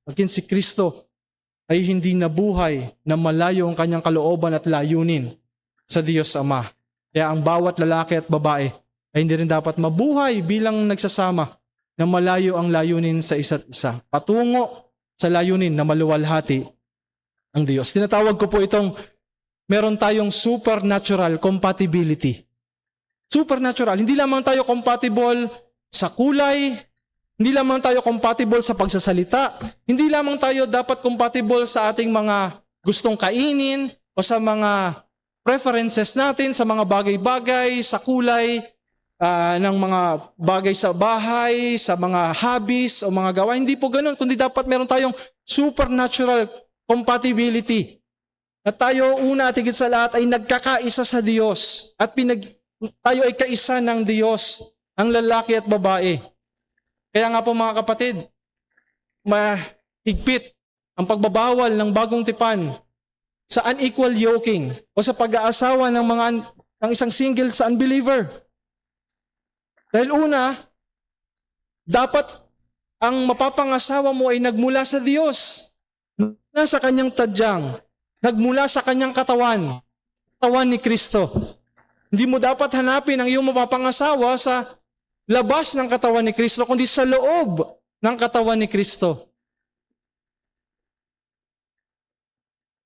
Again, si Kristo ay hindi nabuhay na malayo ang kanyang kalooban at layunin sa Diyos Ama. Kaya ang bawat lalaki at babae ay hindi rin dapat mabuhay bilang nagsasama na malayo ang layunin sa isa't isa. Patungo sa layunin na maluwalhati ang Diyos. Tinatawag ko po itong meron tayong supernatural compatibility. Supernatural. Hindi lamang tayo compatible sa kulay, hindi lamang tayo compatible sa pagsasalita, hindi lamang tayo dapat compatible sa ating mga gustong kainin o sa mga preferences natin, sa mga bagay-bagay, sa kulay, ng mga bagay sa bahay, sa mga hobbies o mga gawa. Hindi po ganun, kundi dapat meron tayong supernatural compatibility. At tayo una at higit sa lahat ay nagkakaisa sa Diyos at tayo ay kaisa ng Diyos, ang lalaki at babae. Kaya nga po mga kapatid, mahigpit ang pagbabawal ng bagong tipan sa unequal yoking o sa pag-aasawa ng isang single sa unbeliever. Dahil una, dapat ang mapapangasawa mo ay nagmula sa Diyos, nagmula sa kanyang tadyang, nagmula sa kanyang katawan ni Kristo. Hindi mo dapat hanapin ang iyong mapapangasawa sa labas ng katawan ni Kristo, kundi sa loob ng katawan ni Kristo.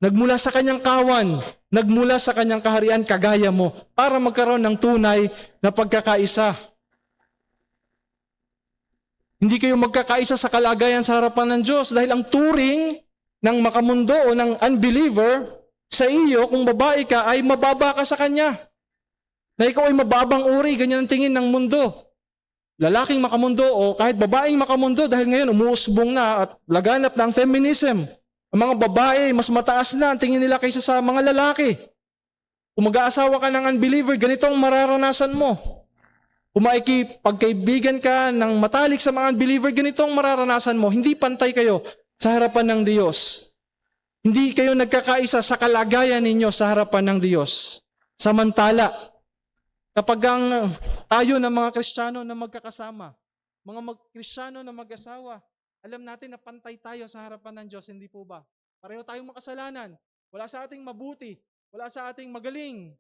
Nagmula sa kanyang kawan, nagmula sa kanyang kaharian kagaya mo, para magkaroon ng tunay na pagkakaisa. Hindi kayo magkakaisa sa kalagayan sa harapan ng Diyos dahil ang turing ng makamundo o ng unbeliever sa iyo, kung babae ka, ay mababa ka sa kanya. Na ikaw ay mababang uri, ganyan ang tingin ng mundo. Lalaking makamundo o kahit babaeng makamundo dahil ngayon umuusbong na at laganap na ang feminism. Ang mga babae, mas mataas na ang tingin nila kaysa sa mga lalaki. Kung mag-aasawa ka ng unbeliever, ganito ang mararanasan mo. Kung pagkaibigan ka ng matalik sa mga unbeliever, ganito ang mararanasan mo. Hindi pantay kayo sa harapan ng Diyos. Hindi kayo nagkakaisa sa kalagayan ninyo sa harapan ng Diyos. Samantala, kapag tayo ng mga Kristiyano na magkakasama, mga Kristiyano na mag-asawa, alam natin na pantay tayo sa harapan ng Diyos, hindi po ba? Pareho tayong makasalanan. Wala sa ating mabuti, wala sa ating magaling.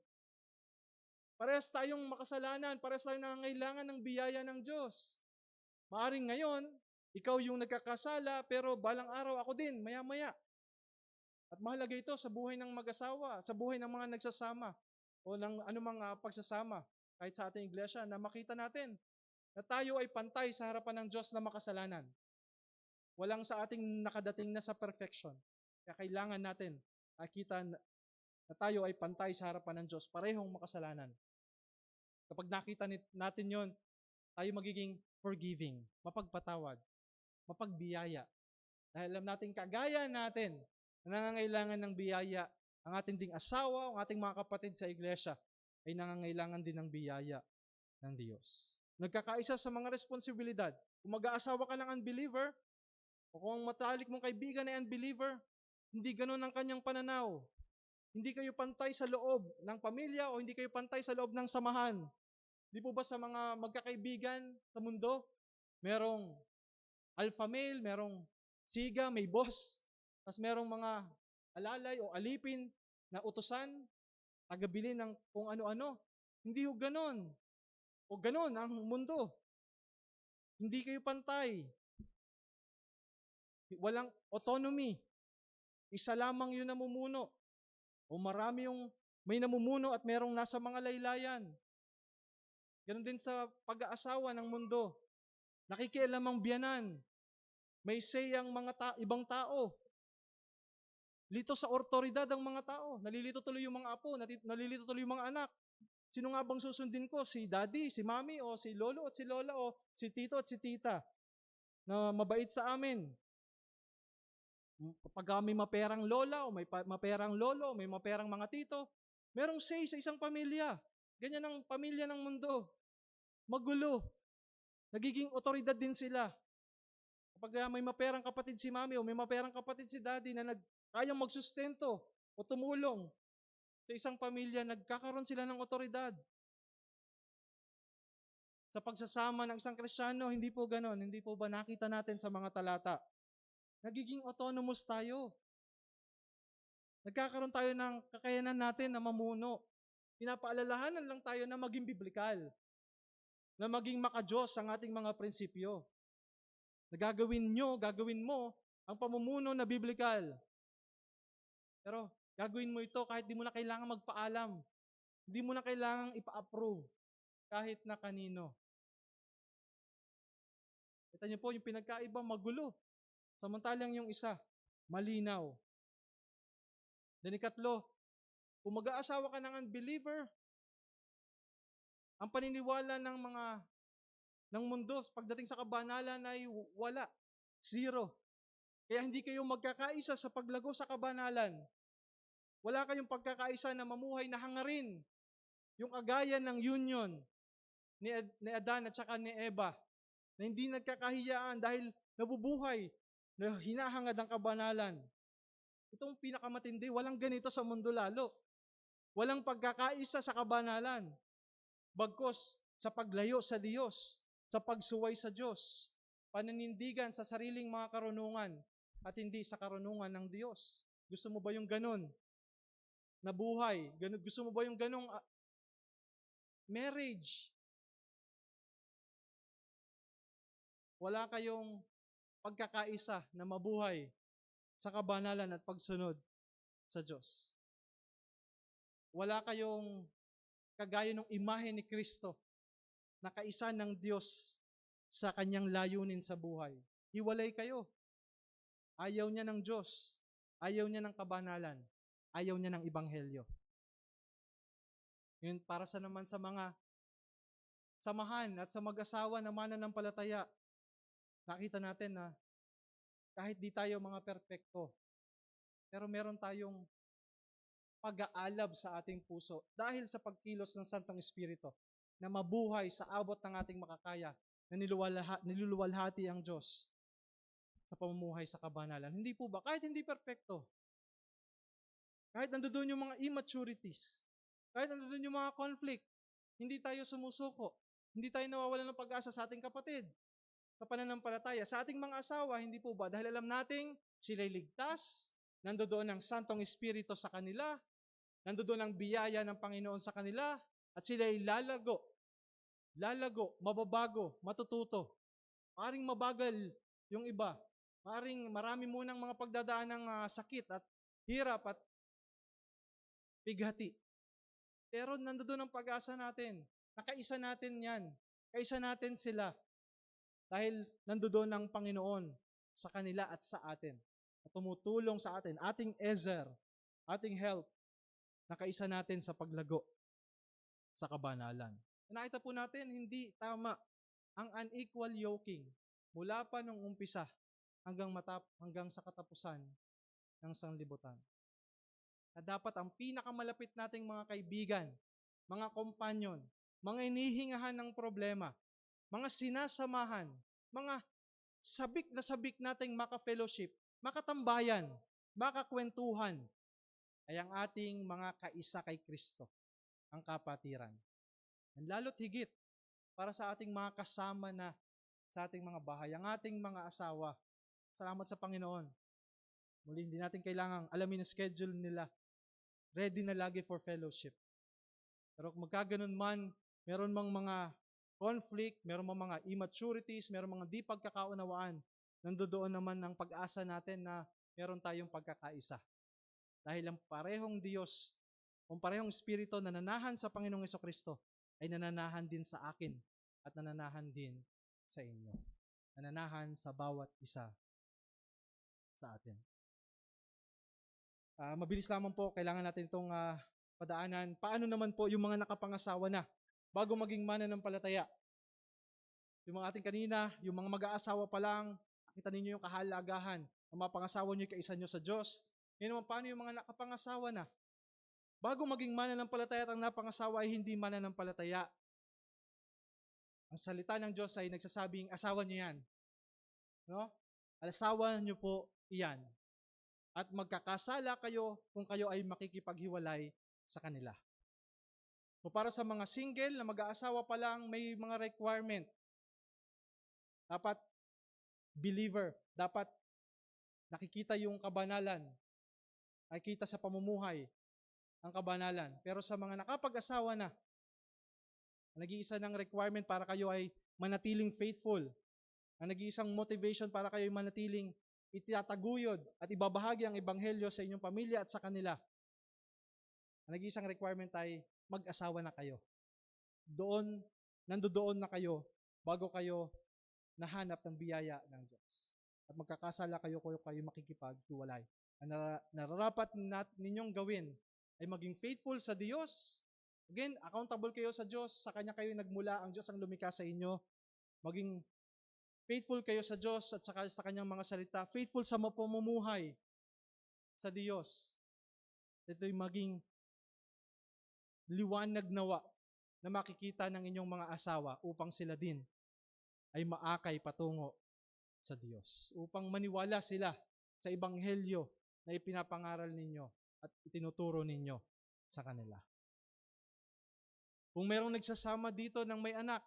Parehas tayong makasalanan, parehas tayong nangangailangan ng biyaya ng Diyos. Maaring ngayon, ikaw yung nagkakasala, pero balang araw ako din, maya-maya. At mahalaga ito sa buhay ng mag-asawa, sa buhay ng mga nagsasama, o ng anumang pagsasama, kahit sa ating iglesia, na makita natin na tayo ay pantay sa harapan ng Diyos na makasalanan. Walang sa ating nakadating na sa perfection. Kaya kailangan natin makita na tayo ay pantay sa harapan ng Diyos, parehong makasalanan. Kapag nakita natin yon, tayo magiging forgiving, mapagpatawad, mapagbiyaya. Dahil alam natin, kagaya natin, na nangangailangan ng biyaya, ang ating ding asawa, ang ating mga kapatid sa iglesia, ay nangangailangan din ng biyaya ng Diyos. Nagkakaisa sa mga responsibilidad. Kung mag-aasawa ka ng unbeliever, o kung ang matalik mong kaibigan ay unbeliever, hindi ganun ang kanyang pananaw. Hindi kayo pantay sa loob ng pamilya o hindi kayo pantay sa loob ng samahan. Di po ba sa mga magkakaibigan sa mundo, merong alpha male, merong siga, may boss, tapos merong mga alalay o alipin na utusan, tagabili ng kung ano-ano. Hindi ho ganon. O ganon ang mundo. Hindi kayo pantay. Walang autonomy. Isa lamang yun namumuno. O marami yung may namumuno at merong nasa mga laylayan. Ganon din sa pag-aasawa ng mundo. Nakikialam ang biyanan. May say ang mga ibang tao. Lito sa otoridad ang mga tao. Nalilito tuloy yung mga apo, nalilito tuloy yung mga anak. Sino nga bang susundin ko? Si daddy, si mami, o si lolo at si lola, o si tito at si tita na mabait sa amin. Kapag may maperang lola o may maperang lolo o may maperang mga tito, merong say sa isang pamilya. Ganyan ang pamilya ng mundo. Magulo. Nagiging otoridad din sila. Kapag may maperang kapatid si mami o may maperang kapatid si daddy na kayang magsustento o tumulong, Sa isang pamilya, nagkakaroon sila ng otoridad. Sa pagsasama ng isang Kristiyano, hindi po ganon. Hindi po ba nakita natin sa mga talata? Nagiging autonomous tayo. Nagkakaroon tayo ng kakayanan natin na mamuno. Pinapaalalahanan lang tayo na maging biblikal, na maging makadiyos ang ating mga prinsipyo. Na gagawin mo ang pamumuno na biblikal. Pero gagawin mo ito kahit di mo na kailangan magpaalam. Hindi mo na kailangan ipa-approve kahit na kanino. Kita niyo po, yung pinagkaiba magulo. Samantalang yung isa, malinaw. Then ikatlo, kung mag-aasawa ka ng unbeliever, ang paniniwala ng mundo pagdating sa kabanalan ay wala. Zero. Kaya hindi kayo magkakaisa sa paglago sa kabanalan. Wala kayong pagkakaisa na mamuhay na hangarin yung agayan ng union ni Adan at saka ni Eva na hindi nagkakahiyaan dahil nabubuhay na hinahangad ang kabanalan. Itong pinakamatindi, walang ganito sa mundo lalo. Walang pagkakaisa sa kabanalan. Bagkus sa paglayo sa Diyos, sa pagsuway sa Diyos, pananindigan sa sariling mga karunungan at hindi sa karunungan ng Diyos. Gusto mo ba yung ganun na buhay? Gusto mo ba yung ganung marriage? Wala kayong pagkakaisa na mabuhay sa kabanalan at pagsunod sa Diyos. Wala kayong kagaya ng imahe ni Kristo na kaisa ng Diyos sa kanyang layunin sa buhay. Hiwalay kayo. Ayaw niya ng Diyos. Ayaw niya ng kabanalan. Ayaw niya ng ebanghelyo. Yun para sa naman sa mga samahan at sa mag-asawa na mananampalataya. Nakita natin na kahit di tayo mga perpekto, pero meron tayong pag-aalab sa ating puso dahil sa pagkilos ng Santong Espiritu na mabuhay sa abot ng ating makakaya na niluluwalhati ang Diyos sa pamumuhay sa kabanalan. Hindi po ba? Kahit hindi perpekto. Kahit nandoon yung mga immaturities. Kahit nandoon yung mga conflict. Hindi tayo sumusuko. Hindi tayo nawawalan ng pag-asa sa ating kapatid. Sa pananampalataya. Sa ating mga asawa, hindi po ba? Dahil alam nating sila'y ligtas, nandoon ang Santong Espiritu sa kanila, nandoon ang biyaya ng Panginoon sa kanila, at sila'y lalago, mababago, matututo. Maring mabagal yung iba. Maring marami munang mga pagdadaan ng sakit at hirap at bighati. Pero nandoon ang pag-asa natin. Nakaisa natin yan. Kaisa natin sila. Dahil nandoon ang Panginoon sa kanila at sa atin. At tumutulong sa atin, ating ezer, ating help, nakaisa natin sa paglago sa kabanalan. Nakita po natin, hindi tama ang unequal yoking mula pa nung umpisa hanggang sa katapusan ng sanglibutan. Na dapat ang pinakamalapit nating mga kaibigan, mga kompanyon, mga inihingahan ng problema, mga sinasamahan, mga sabik nating maka-fellowship, makatambayan, makakwentuhan, ay ang ating mga kaisa kay Kristo, ang kapatiran. And lalo't higit, para sa ating mga kasama na sa ating mga bahay, ang ating mga asawa, salamat sa Panginoon. Muli, hindi natin kailangang alamin ang schedule nila. Ready na lagi for fellowship. Pero kung magkaganon man, meron mang mga conflict, meron mang mga immaturities, meron mga di pagkakaunawaan, nandoon naman ang pag-asa natin na meron tayong pagkakaisa. Dahil ang parehong Diyos, ang parehong Espiritu na nananahan sa Panginoong Jesucristo ay nananahan din sa akin at nananahan din sa inyo. Nananahan sa bawat isa sa atin. Mabilis lamang po, kailangan natin itong padaanan. Paano naman po yung mga nakapangasawa na bago maging mananampalataya? Yung mga ating kanina, yung mga mag-aasawa pa lang, nakita ninyo yung kahalagahan ng mga pangasawa nyo, kaisa nyo sa Diyos. Ngayon naman, paano yung mga nakapangasawa na? Bago maging mananampalataya at ang napangasawa ay hindi mananampalataya. Ang salita ng Diyos ay nagsasabing, asawa nyo yan. No? Asawa nyo po iyan. At magkakasala kayo kung kayo ay makikipaghiwalay sa kanila. So para sa mga single na mag-aasawa pa lang, may mga requirement. Dapat believer, dapat nakikita yung kabanalan, nakikita sa pamumuhay ang kabanalan. Pero sa mga nakapag-asawa na, nag-iisa ng requirement para kayo ay manatiling faithful. Ang nag-iisang motivation para kayo ay manatiling itataguyod at ibabahagi ang ebanghelyo sa inyong pamilya at sa kanila. Ang nag-iisang requirement ay mag-asawa na kayo. Nandoon na kayo bago kayo nahanap ng biyaya ng Diyos. At magkakasala kayo kung kayo makikipaghiwalay. Ang nararapat ninyong gawin ay maging faithful sa Diyos. Again, accountable kayo sa Diyos. Sa Kanya kayo nagmula. Ang Diyos ang lumikha sa inyo. Maging faithful kayo sa Diyos at sa Kanyang mga salita. Faithful sa pamumuhay sa Diyos. Ito'y maging liwanag nawa na makikita ng inyong mga asawa upang sila din ay maakay patungo sa Diyos. Upang maniwala sila sa ebanghelyo na ipinapangaral ninyo at itinuturo ninyo sa kanila. Kung merong nagsasama dito ng may anak,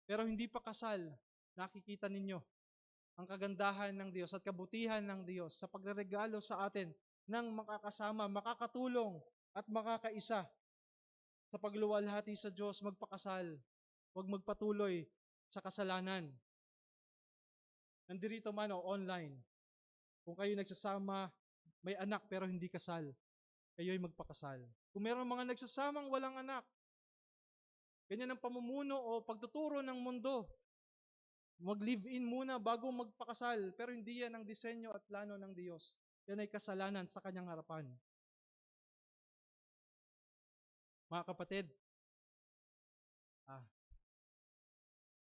pero hindi pa kasal, nakikita ninyo ang kagandahan ng Diyos at kabutihan ng Diyos sa pagreregalo sa atin ng makakasama, makakatulong at makakaisa sa pagluwalhati sa Diyos, magpakasal, huwag magpatuloy sa kasalanan. Nandirito man o online, kung kayo nagsasama, may anak pero hindi kasal, kayo'y magpakasal. Kung meron mga nagsasamang walang anak, ganyan ang pamumuno o pagtuturo ng mundo. Mag-live-in muna bago magpakasal, pero hindi yan ang disenyo at plano ng Diyos. Yan ay kasalanan sa Kanyang harapan. Mga kapatid,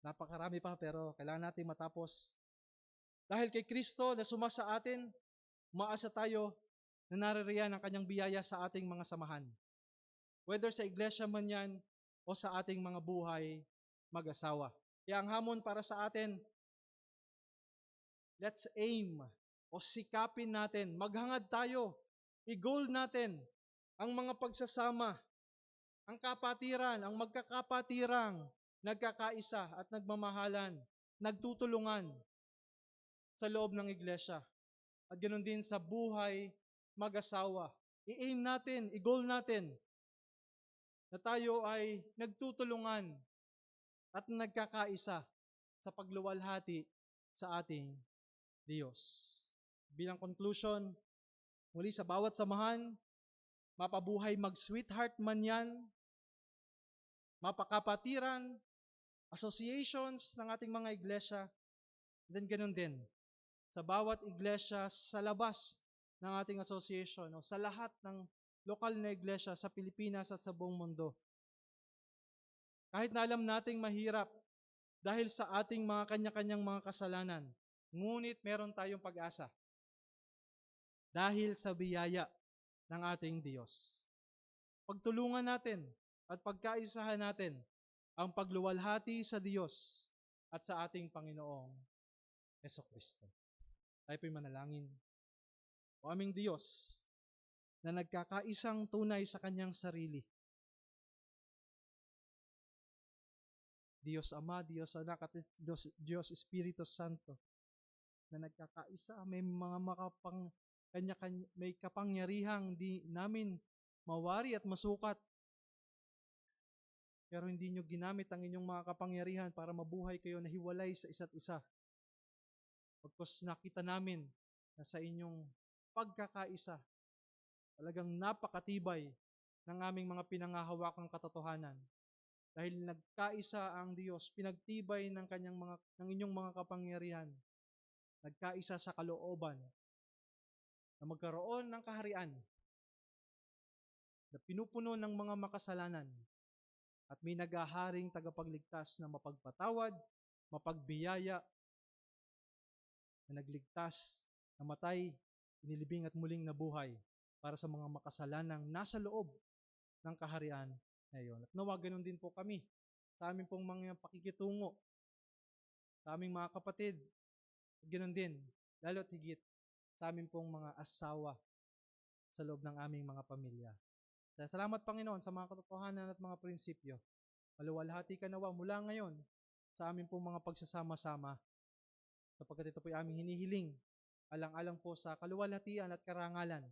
napakarami pa pero kailangan natin matapos. Dahil kay Kristo na sumasa atin, maasa tayo na naririyan ang Kanyang biyaya sa ating mga samahan. Whether sa iglesia man yan o sa ating mga buhay mag-asawa. Kaya ang hamon para sa atin, let's aim o sikapin natin, maghangad tayo, i-goal natin ang mga pagsasama, ang kapatiran, ang magkakapatirang, nagkakaisa at nagmamahalan, nagtutulungan sa loob ng iglesia. At ganoon din sa buhay mag-asawa. I-aim natin, i-goal natin na tayo ay nagtutulungan at nagkakaisa sa pagluwalhati sa ating Diyos. Bilang conclusion, muli sa bawat samahan, mapabuhay mag-sweetheart man yan, mapakapatiran, associations ng ating mga iglesia, then ganun din, sa bawat iglesia sa labas ng ating association o sa lahat ng lokal na iglesia sa Pilipinas at sa buong mundo. Kahit na alam nating mahirap dahil sa ating mga kanya-kanyang mga kasalanan, ngunit meron tayong pag-asa dahil sa biyaya ng ating Diyos. Pagtulungan natin at pagkaisahan natin ang pagluwalhati sa Diyos at sa ating Panginoong Jesucristo. Tayo po'y manalangin. O aming Diyos na nagkakaisang tunay sa Kanyang sarili. Diyos Ama, Diyos Anak at Diyos Espiritu Santo na nagkakaisa, may mga may kapangyarihang di namin mawari at masukat. Pero hindi nyo ginamit ang inyong mga kapangyarihan para mabuhay kayo na hiwalay sa isa't isa. Pagkos nakita namin na sa inyong pagkakaisa, talagang napakatibay ng aming mga pinangahawakang katotohanan. Dahil nagkaisa ang Diyos, pinagtibay ng inyong mga kapangyarihan. Nagkaisa sa kalooban na magkaroon ng kaharian na pinupuno ng mga makasalanan at may naghaharing tagapagligtas na mapagpatawad, mapagbiyaya, na nagligtas, namatay, inilibing at muling nabuhay para sa mga makasalanang nasa loob ng kaharian na iyon. At nawa ganun din po kami sa aming pong mga pakikitungo sa aming mga kapatid. Ganun din, lalo't higit sa aming pong mga asawa sa loob ng aming mga pamilya. Salamat Panginoon sa mga katotohanan at mga prinsipyo. Maluwalhati ka nawa mula ngayon sa amin pong mga pagsasama-sama, sapagkat ito po ay aming hinihiling, alang-alang po sa kaluwalhatian at karangalan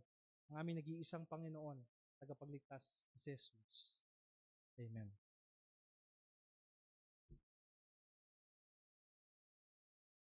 ng aming nag-iisang Panginoon, tagapagligtas si Jesus. Amen.